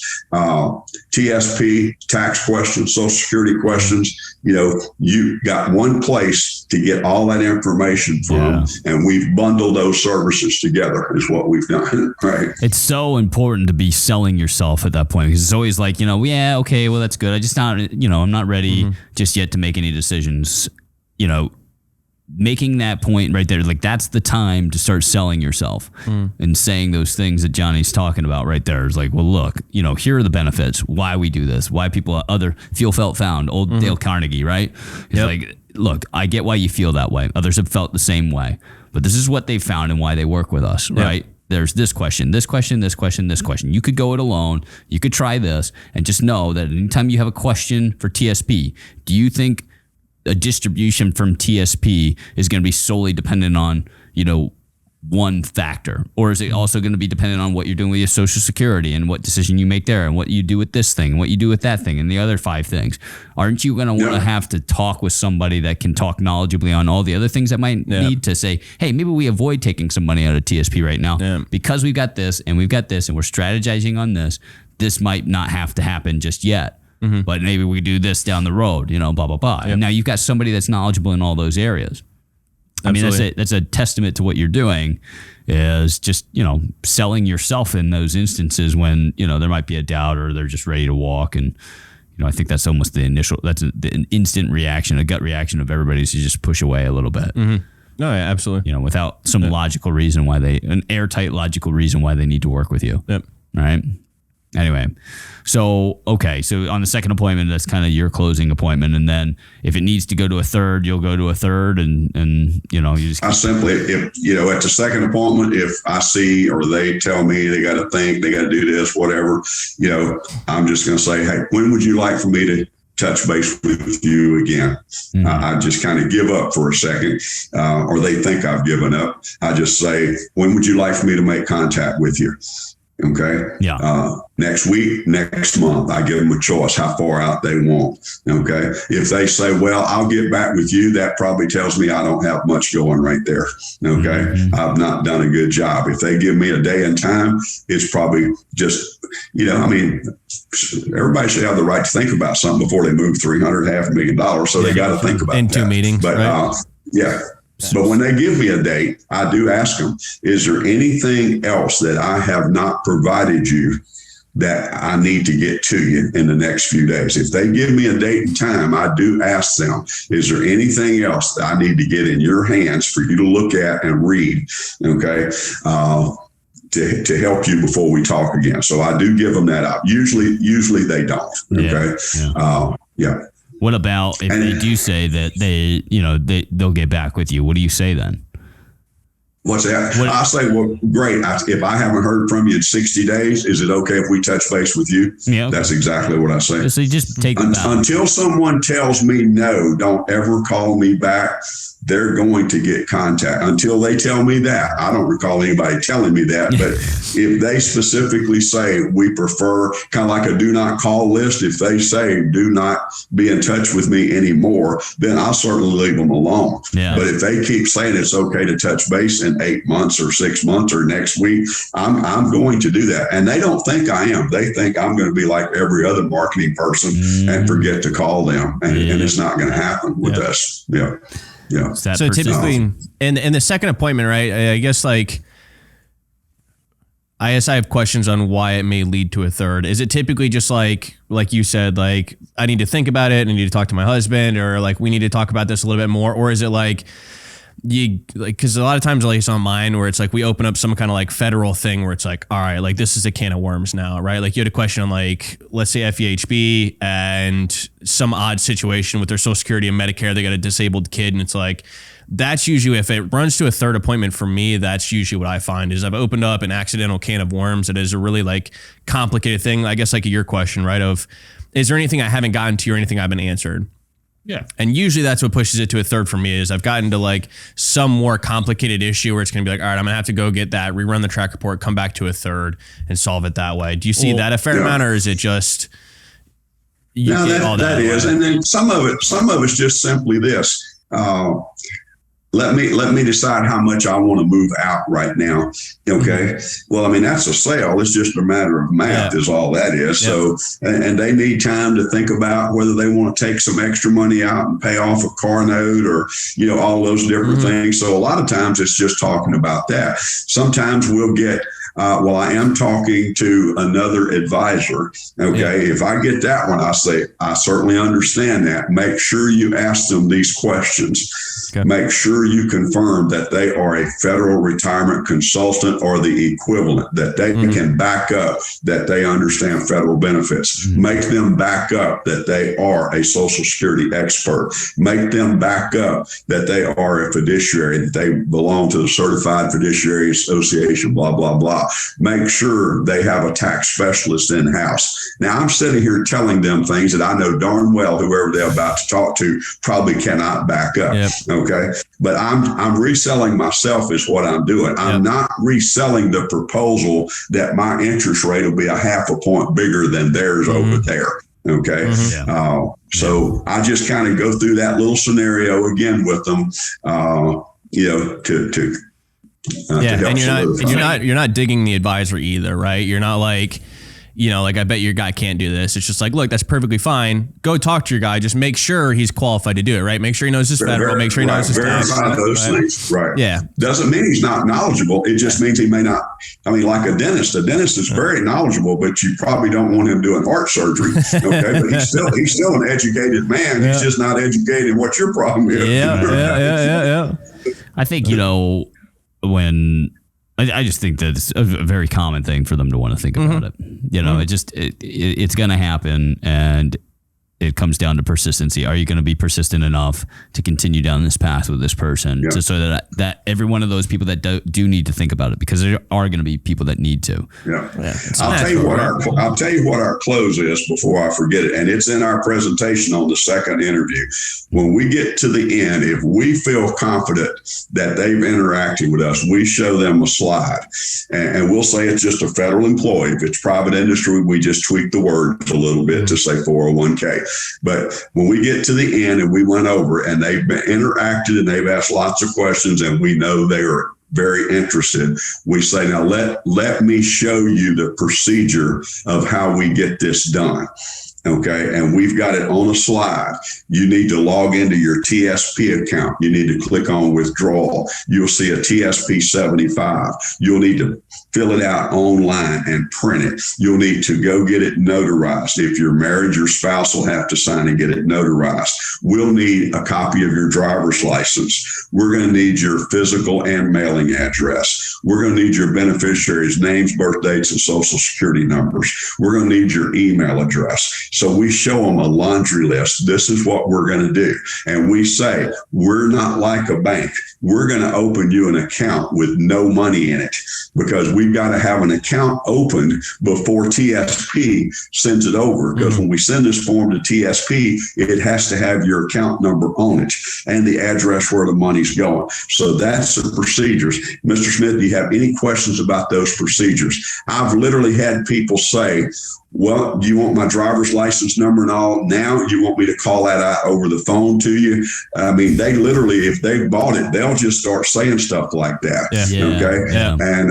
TSP, tax questions, Social Security questions. You know, you got one place to get all that information from, and we've bundled those services together is what we've done. Right. It's so important to be selling yourself at that point, because it's always like, yeah, okay, well, that's good. I just not, I'm not ready just yet to make any decisions, making that point right there, like that's the time to start selling yourself and saying those things that Johnny's talking about right there. Is like, well, look, here are the benefits, why we do this, why people feel, felt, found, old Dale Carnegie, right? It's like, look, I get why you feel that way. Others have felt the same way, but this is what they found and why they work with us, right? There's this question, this question, this question, this question. You could go it alone. You could try this, and just know that anytime you have a question for TSP, do you think a distribution from TSP is going to be solely dependent on, one factor? Or is it also going to be dependent on what you're doing with your Social Security and what decision you make there and what you do with this thing and what you do with that thing and the other 5 things? Aren't you going to want to have to talk with somebody that can talk knowledgeably on all the other things that might need to say, hey, maybe we avoid taking some money out of TSP right now because we've got this and we've got this and we're strategizing on this. This might not have to happen just yet. But maybe we do this down the road, blah, blah, blah. Yep. And now you've got somebody that's knowledgeable in all those areas. Absolutely. I mean, that's a testament to what you're doing, is just, selling yourself in those instances when, there might be a doubt or they're just ready to walk. And, I think that's almost an instant reaction, a gut reaction of everybody's to just push away a little bit. No, yeah, absolutely. Without some logical reason an airtight logical reason why they need to work with you. Yep. All right. Anyway, so on the second appointment, that's kind of your closing appointment. And then if it needs to go to a third, you'll go to a third and you just. I simply, if, at the second appointment, if I see or they tell me they got to think, they got to do this, whatever, I'm just going to say, hey, when would you like for me to touch base with you again? I just kind of give up for a second, or they think I've given up. I just say, when would you like for me to make contact with you? Okay. Yeah. Next week, next month, I give them a choice how far out they want. Okay. If they say, well, I'll get back with you, that probably tells me I don't have much going right there. Okay. I've not done a good job. If they give me a day and time, it's probably just, everybody should have the right to think about something before they move $350,000. So they got to think about in that. 2 meetings. But right? But when they give me a date, I do ask them, is there anything else that I have not provided you that I need to get to you in the next few days? If they give me a date and time, I do ask them, is there anything else that I need to get in your hands for you to look at and read? Okay. To help you before we talk again. So I do give them that up. Usually they don't. Okay. Yeah. What about if they do say that they'll get back with you? What do you say then? What's that? I say, well, great. If I haven't heard from you in 60 days, is it okay if we touch base with you? Yeah. Okay. That's exactly what I say. So you just take until someone tells me no, don't ever call me back. They're going to get contact. Until they tell me that, I don't recall anybody telling me that. But if they specifically say we prefer, kind of like a do not call list, if they say do not be in touch with me anymore, then I'll certainly leave them alone. Yeah. But if they keep saying it's okay to touch base in 8 months or 6 months or next week, I'm going to do that. And they don't think I am. They think I'm going to be like every other marketing person and forget to call them. And it's not going to happen with us. Yeah. Yeah. So typically in the second appointment, right, I guess I have questions on why it may lead to a third. Is it typically just like you said, like I need to think about it, I need to talk to my husband, or like we need to talk about this a little bit more? Or is it like you like, because a lot of times, at least on mine, where it's like we open up some kind of like federal thing where it's like, all right, like this is a can of worms now, right? Like you had a question on like, let's say FEHB and some odd situation with their Social Security and Medicare, they got a disabled kid, and it's like, that's usually, if it runs to a third appointment for me, that's usually what I find is I've opened up an accidental can of worms. It is a really like complicated thing. I guess like your question, right? Of, is there anything I haven't gotten to or anything I haven't answered? Yeah. And usually that's what pushes it to a third for me is I've gotten to like some more complicated issue where it's going to be like, all right, I'm going to have to go get that, rerun the track report, come back to a third and solve it that way. Do you see that a fair amount, or is it just, no, that is. And then some of it's just simply this. Let me decide how much I want to move out right now. Okay. Well, I mean, that's a sale. It's just a matter of math is all that is. So, and they need time to think about whether they want to take some extra money out and pay off a car note or, all those different things. So a lot of times it's just talking about that. Sometimes we'll get, well, I am talking to another advisor. Okay. If I get that one, I say, I certainly understand that. Make sure you ask them these questions. Okay. Make sure you confirm that they are a federal retirement consultant or the equivalent, that they can back up that they understand federal benefits. Make them back up that they are a Social Security expert. Make them back up that they are a fiduciary, that they belong to the Certified Fiduciary Association, blah, blah, blah. Make sure they have a tax specialist in-house. Now, I'm sitting here telling them things that I know darn well whoever they're about to talk to probably cannot back up. Okay. But I'm reselling myself is what I'm doing. I'm not reselling the proposal that my interest rate will be a half a point bigger than theirs over there. Okay. So I just kind of go through that little scenario again with them, to and you're not digging the advisor either, right? You're not like, like I bet your guy can't do this. It's just like, look, that's perfectly fine. Go talk to your guy. Just make sure he's qualified to do it, right? Make sure he knows his federal. Make sure he knows his tax. Verify those things, right? Yeah. Doesn't mean he's not knowledgeable. It just means he may not. I mean, like a dentist is very knowledgeable, but you probably don't want him doing heart surgery. Okay, but he's still an educated man. He's just not educated in what your problem is. Yeah. I think when. I just think that it's a very common thing for them to want to think about it. It's going to happen, and it comes down to persistency. Are you going to be persistent enough to continue down this path with this person, so that every one of those people that do need to think about it, because there are going to be people that need to. I'll tell you what our close is before I forget it, and it's in our presentation on the second interview. When we get to the end, if we feel confident that they've interacted with us, we show them a slide, and we'll say it's just a federal employee. If it's private industry, we just tweak the words a little bit to say 401k. But when we get to the end and we went over and they've been interacted and they've asked lots of questions and we know they are very interested, we say, now let me show you the procedure of how we get this done. Okay. And we've got it on a slide. You need to log into your TSP account. You need to click on withdrawal. You'll see a TSP 75. You'll need to fill it out online and print it. You'll need to go get it notarized. If you're married, your spouse will have to sign and get it notarized. We'll need a copy of your driver's license. We're going to need your physical and mailing address. We're going to need your beneficiaries' names, birth dates, and social security numbers. We're going to need your email address. So we show them a laundry list. This is what we're going to do. And we say, we're not like a bank. We're going to open you an account with no money in it, because we've got to have an account opened before TSP sends it over. Because when we send this form to TSP, it has to have your account number on it and the address where the money's going. So that's the procedures. Mr. Smith, do you have any questions about those procedures? I've literally had people say, well, do you want my driver's license number and all? Now you want me to call that out over the phone to you? I mean, they literally, if they bought it, they'll just start saying stuff like that. Okay. And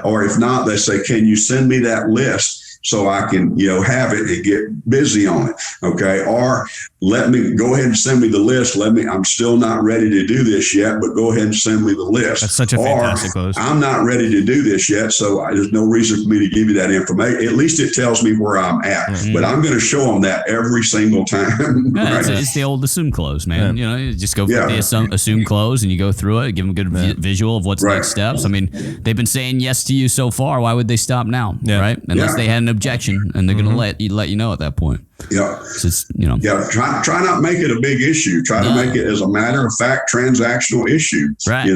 or if not, they say, can you send me that list? so I can, have it and get busy on it. Okay. Or let me go ahead and send me the list. I'm still not ready to do this yet, but go ahead and send me the list. That's such a fantastic close. I'm not ready to do this yet, so there's no reason for me to give you that information. At least it tells me where I'm at, but I'm going to show them that every single time. Yeah, right? it's the old assume close, man. You just go for the assume close and you go through it, give them a good visual of what's next steps. I mean, they've been saying yes to you so far. Why would they stop now? Right? Unless they had an objection, and they're going to let you know at that point. Yeah. So it's, try not make it a big issue. Try to make it as a matter of fact, transactional issue. Right.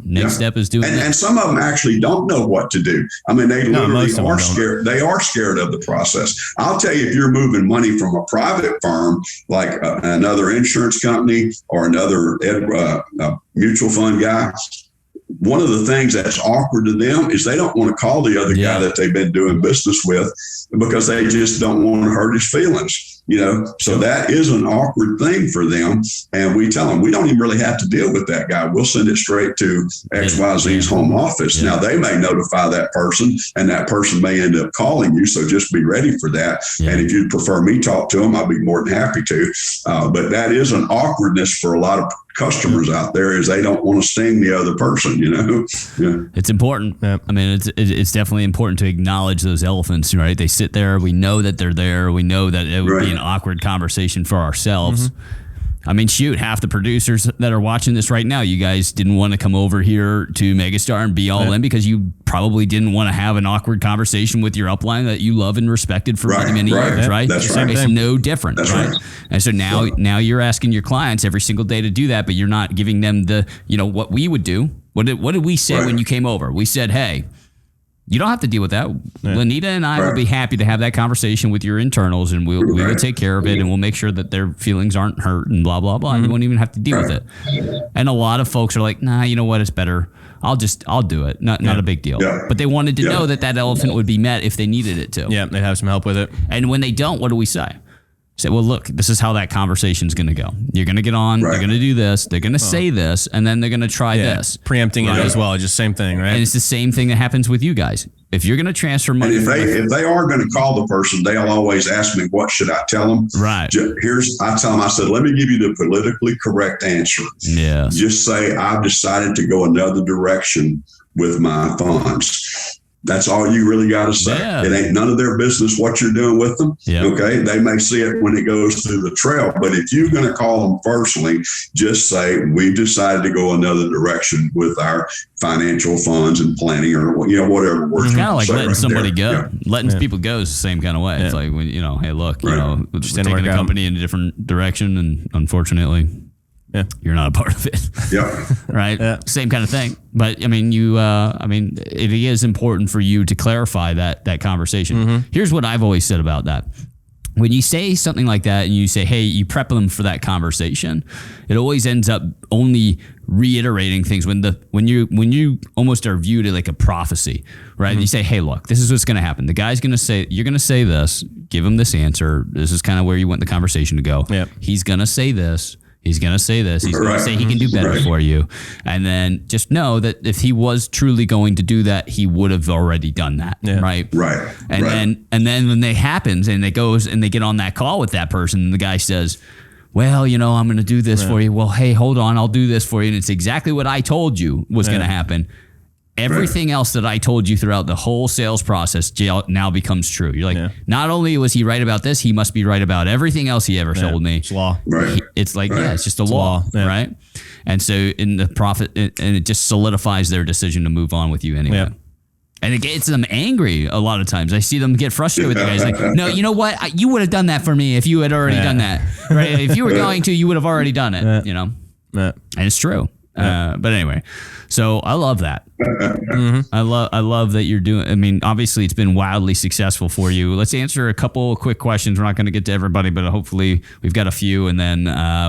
Next step is doing and some of them actually don't know what to do. I mean, they literally are scared. They are scared of the process. I'll tell you, if you're moving money from a private firm, like another insurance company or another mutual fund guy, one of the things that's awkward to them is they don't want to call the other guy that they've been doing business with because they just don't want to hurt his feelings, So that is an awkward thing for them. And we tell them, we don't even really have to deal with that guy. We'll send it straight to XYZ's home office. Now, they may notify that person, and that person may end up calling you. So just be ready for that. And if you'd prefer me talk to them, I'll be more than happy to. But that is an awkwardness for a lot of customers out there, is they don't want to sting the other person, It's important. I mean, it's definitely important to acknowledge those elephants, right? They sit there. We know that they're there. We know that it would be an awkward conversation for ourselves. I mean, shoot, half the producers that are watching this right now, you guys didn't want to come over here to Megastar and be all in because you probably didn't want to have an awkward conversation with your upline that you love and respected for many years, right? That's right. It's no different, right? And so now you're asking your clients every single day to do that, but you're not giving them the, what we would do. What did we say when you came over? We said, hey, you don't have to deal with that. Lanita and I will be happy to have that conversation with your internals, and we will take care of it, and we'll make sure that their feelings aren't hurt and blah, blah, blah. You won't even have to deal with it. And a lot of folks are like, nah, you know what? It's better. I'll do it. Not a big deal. But they wanted to know that elephant would be met if they needed it to. Yeah, they'd have some help with it. And when they don't, what do we say? Say, well, look, this is how that conversation's going to go. You're going to get on. They're going to do this. They're going to say this, and then they're going to try this. Preempting it as well. Just same thing, right? And it's the same thing that happens with you guys. If you're going to transfer money, and if they are going to call the person, they'll always ask me, what should I tell them? Right. I tell them, I said, let me give you the politically correct answer. Yeah. Just say, I've decided to go another direction with my funds. That's all you really got to say. It ain't none of their business what you're doing with them. Okay. They may see it when it goes through the trail, but if you're going to call them personally, just say, we've decided to go another direction with our financial funds and planning, or, whatever. It's kind of like letting somebody go. Yeah. Letting people go is the same kind of way. It's like, when, hey, look, we're taking the company in a different direction, and unfortunately, you're not a part of it. Right. Same kind of thing. But I mean, it is important for you to clarify that conversation. Here's what I've always said about that. When you say something like that and you say, hey, you prep them for that conversation, it always ends up only reiterating things when you almost are viewed like a prophecy, right? And you say, hey, look, this is what's going to happen. The guy's going to say, you're going to say this, give him this answer. This is kind of where you want the conversation to go. He's going to say this. He's going to say this. He's going to say he can do better for you. And then just know that if he was truly going to do that, he would have already done that. Right. Right. And then when it happens and it goes and they get on that call with that person, and the guy says, well, I'm going to do this for you. Well, hey, hold on. I'll do this for you. And it's exactly what I told you was going to happen. Everything else that I told you throughout the whole sales process now becomes true. You're like, not only was he right about this, he must be right about everything else he ever told me. It's law. It's like, it's just a law, right? And so in the profit, and it just solidifies their decision to move on with you anyway. And it gets them angry a lot of times. I see them get frustrated with the guys. Like, no, you know what? You would have done that for me if you had already done that. Right? If you were going to, you would have already done it, And it's true. But anyway, so I love that. I love that you're doing. I mean, obviously, it's been wildly successful for you. Let's answer a couple of quick questions. We're not going to get to everybody, but hopefully, we've got a few, and then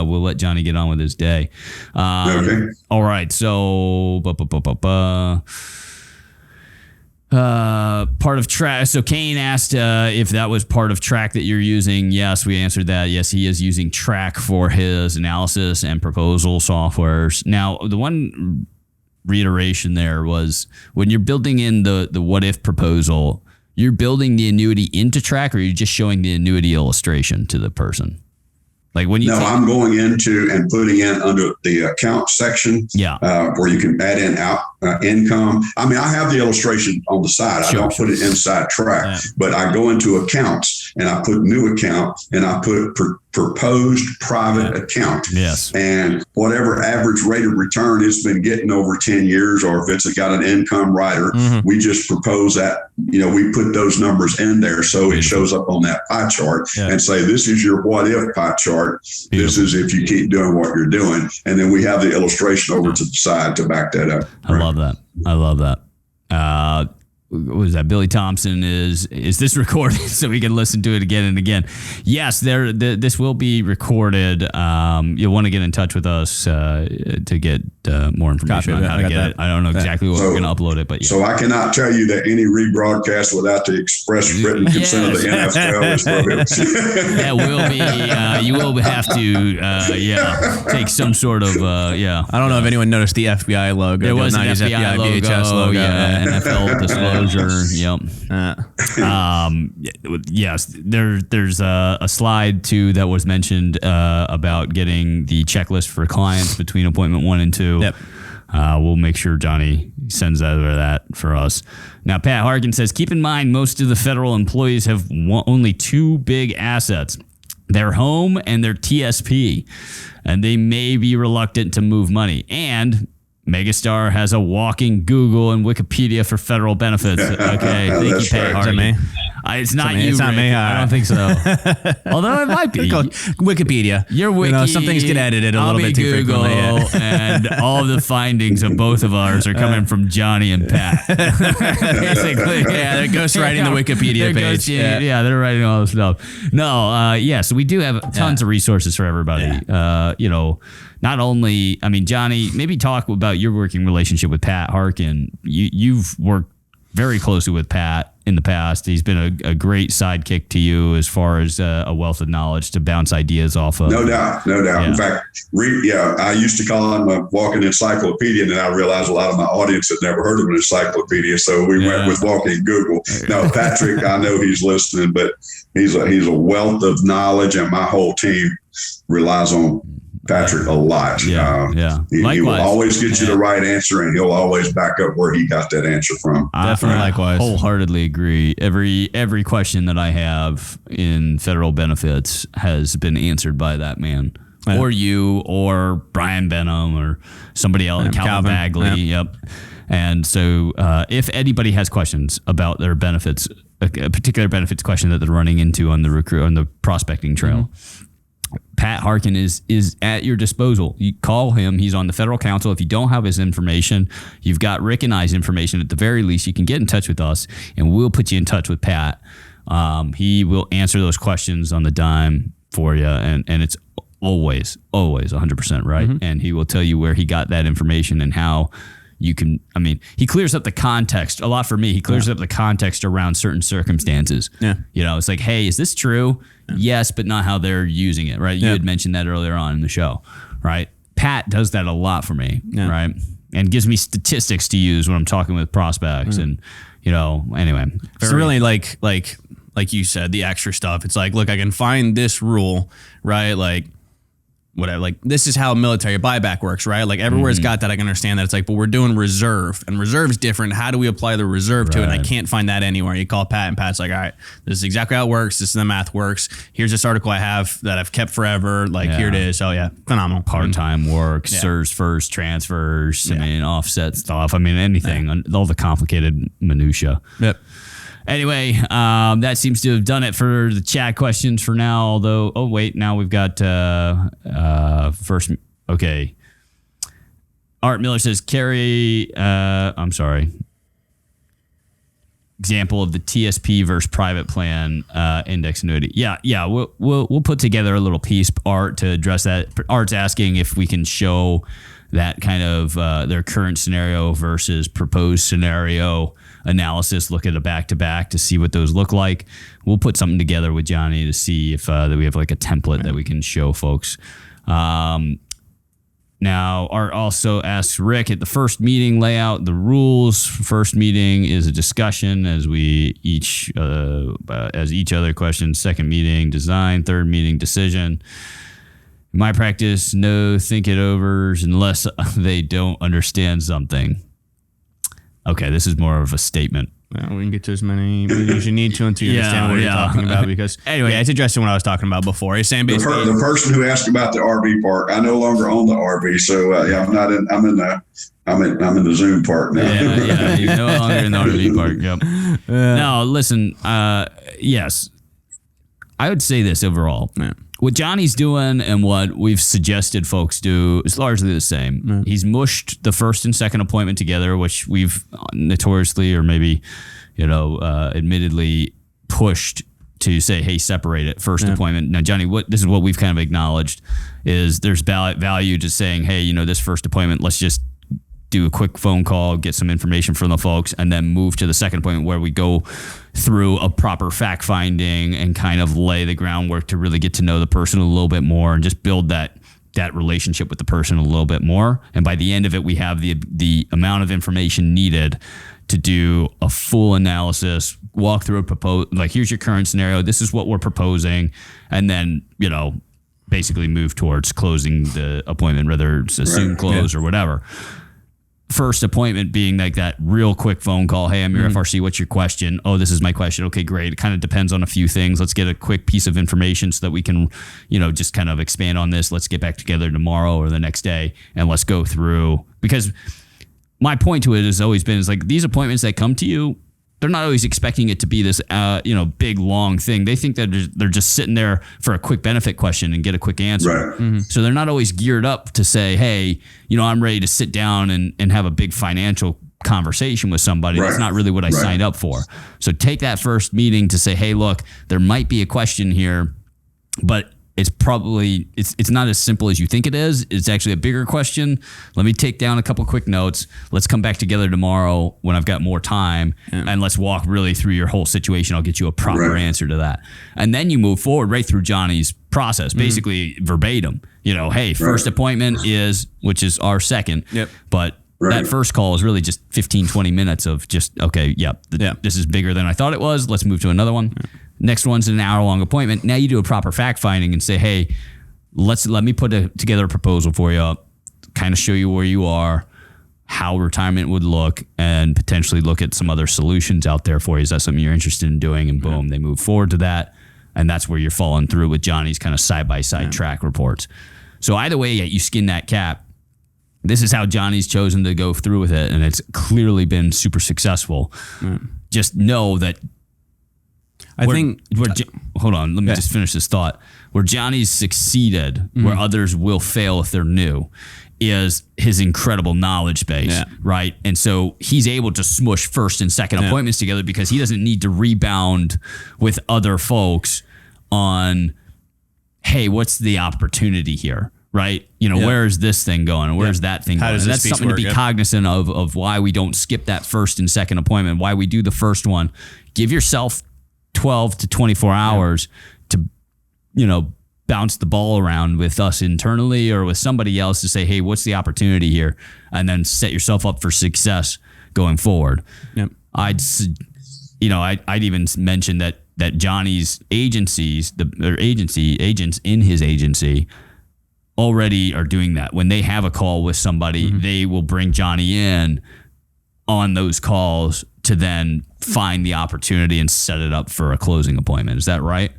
we'll let Johnny get on with his day. Okay. All right. So, part of track. So Kane asked if that was part of track that you're using. Yes, we answered that. Yes, he is using track for his analysis and proposal softwares. Now, the one reiteration there was when you're building in the what if proposal, you're building the annuity into Track, or you're just showing the annuity illustration to the person? Like when you I'm going into and putting in under the account section, where you can add in income. I mean, I have the illustration on the side. I don't put it inside Track, but I go into accounts and I put new account and I put proposed private account. Yes. And whatever average rate of return it's been getting over 10 years, or if it's got an income rider, we just propose that, we put those numbers in there. So it shows up on that pie chart and say, this is your what if pie chart. This is if you keep doing what you're doing. And then we have the illustration over to the side to back that up. I love that. I love that. What was that? Billy Thompson is this recorded so we can listen to it again and again? Yes, this will be recorded. You'll want to get in touch with us to get more information on how to get it. I don't know exactly what we're going to upload it, but So I cannot tell you that any rebroadcast without the express written consent of the NFL is prohibited. That will be. You will have to take some sort of I don't know if anyone noticed the FBI logo. There was an FBI logo. VHS logo. Yeah, NFL disclosure. Yep. Yes. There's a slide too that was mentioned about getting the checklist for clients between appointment 1 and 2. Yep. We'll make sure Johnny sends over that for us. Now, Pat Harkin says, keep in mind most of the federal employees have only 2 big assets: their home and their TSP, and they may be reluctant to move money. And Megastar has a walking Google and Wikipedia for federal benefits. Okay, thank you, Pat Harkin. It's not you, It's not Rick. me. I don't think so. Although it might be. Wikipedia. Your wiki. Some things get edited a I'll little bit too Google, frequently. and all of the findings of both of ours are coming from Johnny and Pat. Basically, they're ghostwriting the Wikipedia page. They're writing all this stuff. No, so we do have tons of resources for everybody. Not only, Johnny, maybe talk about your working relationship with Pat Harkin. You've worked very closely with Pat in the past. He's been a great sidekick to you as far as a wealth of knowledge to bounce ideas off of. No doubt. Yeah. In fact, I used to call him a walking encyclopedia, and then I realized a lot of my audience had never heard of an encyclopedia, so we went with walking Google. No, Patrick, I know he's listening, but he's a wealth of knowledge, and my whole team relies on Patrick a lot. He will always get you the right answer, and he'll always back up where he got that answer from. Definitely, likewise. Wholeheartedly agree. Every question that I have in federal benefits has been answered by that man, or you, or Brian Benham, or somebody else, Calvin Bagley. Yep. And so, if anybody has questions about their benefits, a particular benefits question that they're running into on the prospecting trail. Pat Harkin is at your disposal. You call him. He's on the federal council. If you don't have his information, you've got Rick and I's information. At the very least, you can get in touch with us, and we'll put you in touch with Pat. He will answer those questions on the dime for you, and it's always 100% right. And he will tell you where he got that information and how you can, he clears up the context a lot for me. He clears up the context around certain circumstances. Yeah. It's like, hey, is this true? Yes, but not how they're using it, right? You had mentioned that earlier on in the show, right? Pat does that a lot for me, right? And gives me statistics to use when I'm talking with prospects. And, anyway. It's really like you said, the extra stuff. It's like, look, I can find this rule, right? Like, whatever, like this is how military buyback works, right? Like everywhere it's got that, I can understand that. It's like, but we're doing reserve, and reserve is different. How do we apply the reserve to it? And I can't find that anywhere. You call Pat, and Pat's like, all right, this is exactly how it works. This is the math works. Here's this article I have that I've kept forever. Like here it is. Oh phenomenal. Part-time work, SIRS first, transfers, offset stuff. Anything, all the complicated minutia. Yep. Anyway, that seems to have done it for the chat questions for now. Although, now we've got first. Okay. Art Miller says, example of the TSP versus private plan index annuity. Yeah. We'll put together a little piece, Art, to address that. Art's asking if we can show that kind of their current scenario versus proposed scenario analysis, look at a back-to-back to see what those look like. We'll put something together with Johnny to see if that we have like a template that we can show folks. Now, Art also asks Rick at the first meeting, lay out the rules. First meeting is a discussion as each other questions. Second meeting, design. Third meeting, decision. In my practice, no think it overs unless they don't understand something. Okay, this is more of a statement. Well, we can get to as many as you need to until you understand what you're talking about. Because anyway, it's addressing what I was talking about before. He's saying basically the person who asked about the RV park, I no longer own the RV, so I'm not in. I'm in the Zoom park now. Yeah, you're no longer in the RV park. Yep. Now, listen. Yes, I would say this overall. Yeah. What Johnny's doing and what we've suggested folks do is largely the same. Mm. He's mushed the first and second appointment together, which we've notoriously or maybe, admittedly pushed to say, hey, separate it. First appointment. Now, Johnny, this is what we've kind of acknowledged is there's value to saying, hey, this first appointment, let's just do a quick phone call, get some information from the folks, and then move to the second appointment where we go through a proper fact finding and kind of lay the groundwork to really get to know the person a little bit more and just build that relationship with the person a little bit more. And by the end of it, we have the amount of information needed to do a full analysis, walk through here's your current scenario, this is what we're proposing, and then, basically move towards closing the appointment, whether it's a Zoom close or whatever. First appointment being like that real quick phone call. Hey, I'm your FRC. What's your question? Oh, this is my question. Okay, great. It kind of depends on a few things. Let's get a quick piece of information so that we can, just kind of expand on this. Let's get back together tomorrow or the next day and let's go through. Because my point to it has always been is like these appointments that come to you, they're not always expecting it to be this, big, long thing. They think that they're just sitting there for a quick benefit question and get a quick answer. Right. Mm-hmm. So they're not always geared up to say, hey, I'm ready to sit down and have a big financial conversation with somebody. Right. That's not really what I signed up for. So take that first meeting to say, hey, look, there might be a question here, but it's probably it's not as simple as you think it is. It's actually a bigger question. Let me take down a couple quick notes. Let's come back together tomorrow when I've got more time and let's walk really through your whole situation. I'll get you a proper answer to that. And then you move forward right through Johnny's process, basically verbatim. Hey, first appointment which is our second. Yep. But that first call is really just 15, 20 minutes of just, okay, this is bigger than I thought it was. Let's move to another one. Yeah. Next one's an hour-long appointment. Now you do a proper fact-finding and say, hey, let me put together a proposal for you, kind of show you where you are, how retirement would look, and potentially look at some other solutions out there for you. Is that something you're interested in doing? And boom, they move forward to that. And that's where you're following through with Johnny's kind of side-by-side track reports. So either way, you skin that cat. This is how Johnny's chosen to go through with it, and it's clearly been super successful. Just know that hold on, let me just finish this thought. Where Johnny's succeeded, where others will fail if they're new, is his incredible knowledge base, right? And so he's able to smush first and second appointments together because he doesn't need to rebound with other folks on, hey, what's the opportunity here? Right? Where's this thing going? And where's that thing going? And that's something to be cognizant of why we don't skip that first and second appointment, why we do the first one. Give yourself 12 to 24 hours to, bounce the ball around with us internally or with somebody else to say, hey, what's the opportunity here? And then set yourself up for success going forward. Yep. I'd even mention that Johnny's agents in his agency already are doing that. When they have a call with somebody, they will bring Johnny in on those calls to then find the opportunity and set it up for a closing appointment. Is that right?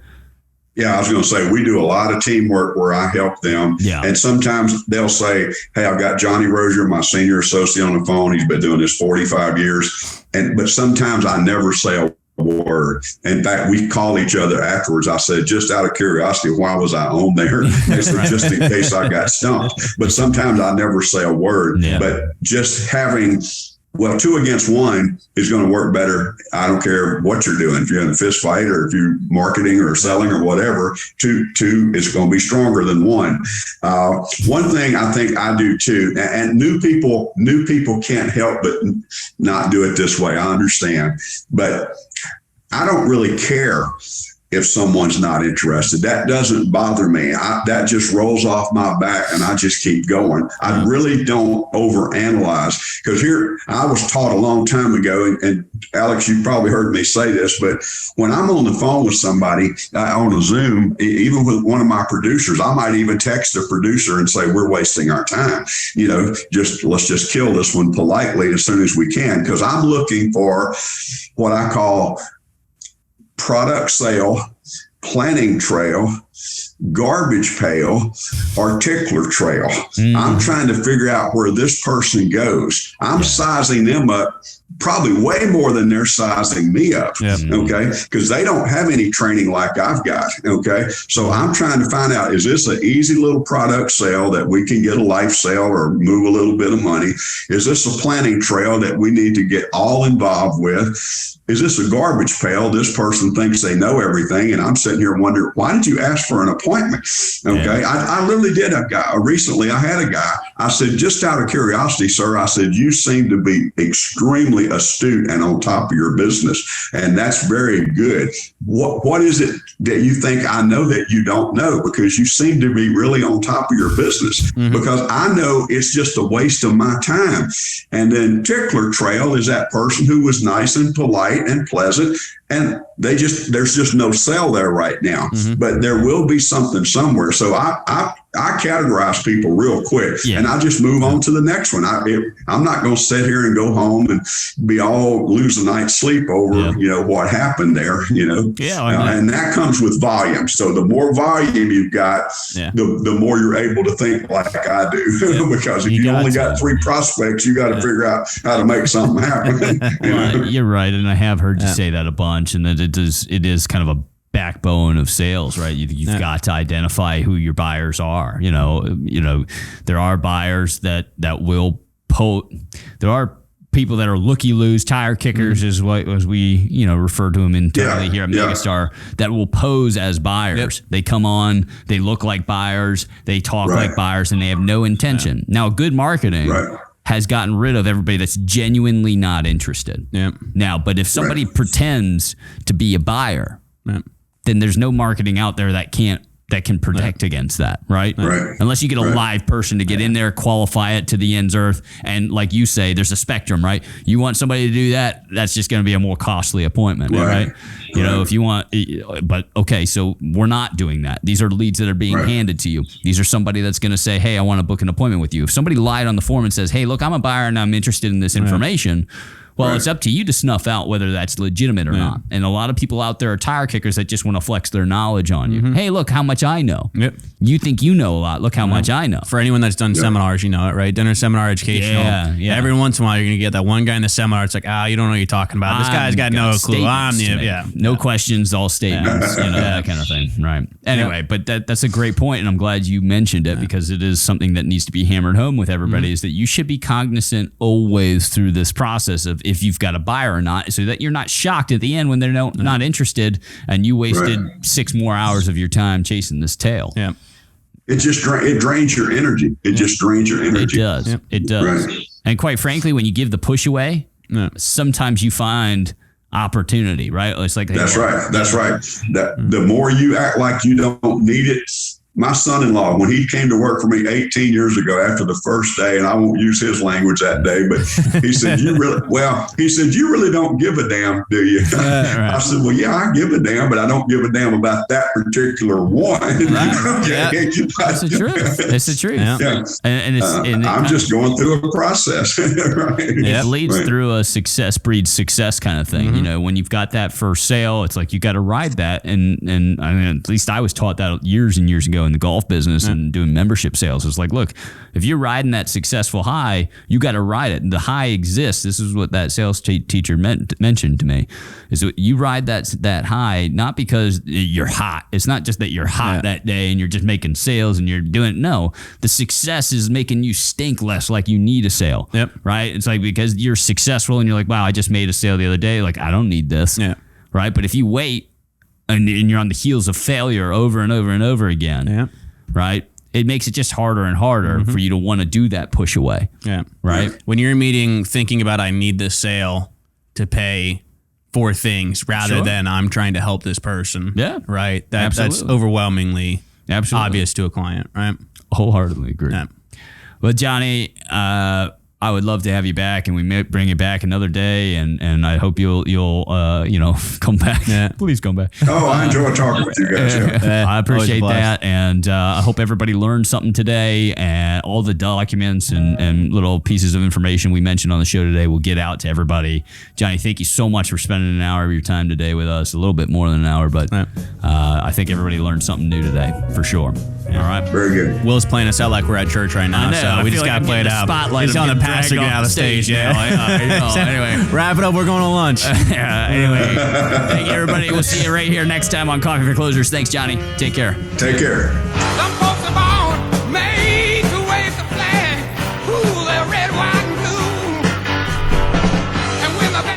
Yeah, I was going to say, we do a lot of teamwork where I help them. Yeah. And sometimes they'll say, hey, I've got Johnny Rozier, my senior associate, on the phone. He's been doing this 45 years. But sometimes I never say a word. In fact, we call each other afterwards. I said, just out of curiosity, why was I on there? Just in case I got stumped. But sometimes I never say a word. Yeah. But just having 2 against 1 is going to work better. I don't care what you're doing. If you're in a fist fight or if you're marketing or selling or whatever, 2 is going to be stronger than 1. One thing I think I do too, and new people can't help but not do it this way. I understand, but I don't really care if someone's not interested. That doesn't bother me. That just rolls off my back and I just keep going. I really don't overanalyze, because here I was taught a long time ago, and Alex, you probably heard me say this, but when I'm on the phone with somebody on a Zoom, even with one of my producers, I might even text the producer and say, we're wasting our time. Let's just kill this one politely as soon as we can, because I'm looking for what I call product sale, planning trail, garbage pail, or tickler trail. I'm trying to figure out where this person goes. I'm sizing them up probably way more than they're sizing me up. Okay. Because they don't have any training like I've got. Okay. So I'm trying to find out, is this an easy little product sale that we can get a life sale or move a little bit of money? Is this a planning trail that we need to get all involved with? Is this a garbage pail? This person thinks they know everything. And I'm sitting here wondering, why did you ask for an appointment? Okay. I literally did a guy recently. I had a guy. I said, just out of curiosity, sir, I said, you seem to be extremely astute and on top of your business. And that's very good. What is it that you think I know that you don't know? Because you seem to be really on top of your business, because I know it's just a waste of my time. And then tickler trail is that person who was nice and polite and pleasant, and there's just no sale there right now, but there will be something somewhere. So I categorize people real quick, and I just move on to the next one. I'm not going to sit here and go home and lose a night's sleep over, what happened there, and that comes with volume. So the more volume you've got, the more you're able to think like I do, because if you only got 3 prospects, you got to figure out how to make something happen. Well, you're right. And I have heard you say that a bunch, and that it is kind of a backbone of sales, right? You've got to identify who your buyers are. There are buyers that will there are people that are looky-loos, tire kickers, as we refer to them internally here at Megastar, that will pose as buyers. They come on, they look like buyers, they talk like buyers, and they have no intention. Now, good marketing has gotten rid of everybody that's genuinely not interested. Now, but if somebody pretends to be a buyer, then there's no marketing out there that can protect against that, right? Unless you get a live person to get in there, qualify it to the end's earth. And like you say, there's a spectrum, right? You want somebody to do that, that's just going to be a more costly appointment, right? If you want, but okay, so we're not doing that. These are leads that are being handed to you. These are somebody that's going to say, hey, I want to book an appointment with you. If somebody lied on the form and says, hey, look, I'm a buyer and I'm interested in this information, well, it's up to you to snuff out whether that's legitimate or not. And a lot of people out there are tire kickers that just want to flex their knowledge on you. Hey, look how much I know. You think you know a lot. Look how much I know. For anyone that's done seminars, you know it, right? Dinner seminar educational. Every once in a while, you're going to get that one guy in the seminar. It's like, you don't know what you're talking about. This guy's got no clue. No questions, all statements, that kind of thing. Right. Anyway, but that's a great point, and I'm glad you mentioned it, because it is something that needs to be hammered home with everybody, is that you should be cognizant always through this process of if you've got a buyer or not, so that you're not shocked at the end when they're not interested and you wasted 6 more hours of your time chasing this tail. It just it drains your energy. It just drains your energy. It does. It does. And quite frankly, when you give the push away, sometimes you find opportunity, right? It's like That's right. That the more you act like you don't need it. My son-in-law, when he came to work for me 18 years ago after the first day, and I won't use his language that day, but he said, you really don't give a damn, do you? I said, well, yeah, I give a damn, but I don't give a damn about that particular one. That's the truth. It's the truth. And I'm just going through a process. It leads through a success breeds success kind of thing. When you've got that first sale, it's like you got to ride that. And I mean, at least I was taught that years and years ago in the golf business and doing membership sales. It's like, look, if you're riding that successful high, you got to ride it. The high exists. This is what that sales teacher mentioned to me, is that you ride that high, not because you're hot. It's not just that you're hot that day and you're just making sales and you're doing it. No, the success is making you stink less like you need a sale, right? It's like, because you're successful and you're like, wow, I just made a sale the other day. Like, I don't need this, right? But if you wait, and you're on the heels of failure over and over and over again, right? It makes it just harder and harder for you to want to do that push away. Right. When you're in a meeting thinking about, I need this sale to pay for things rather Sure. than I'm trying to help this person. Yeah. Right. That's Absolutely. overwhelmingly Absolutely. obvious to a client. Right. Wholeheartedly agree. Yeah. Well, Johnny, I would love to have you back, and we may bring you back another day, and I hope you'll come back. Yeah. Please come back. Oh, I enjoy talking with you guys. Yeah. I appreciate always a blast. that, and I hope everybody learned something today. And all the documents and little pieces of information we mentioned on the show today will get out to everybody. Johnny, thank you so much for spending an hour of your time today with us. A little bit more than an hour, but Right. I think everybody learned something new today for sure. All right. Very good. Will's playing us out like we're at church right now, I know. so I we feel just like got I'm to play it getting the out. spotlight. He's I'm telling the getting pastor to dragged get off out of stage. Yeah. now. I know. Anyway. Wrap it up. We're going to lunch. Anyway, thank you, everybody. We'll see you right here next time on Coffee for Closers. Thanks, Johnny. Take care. Take care.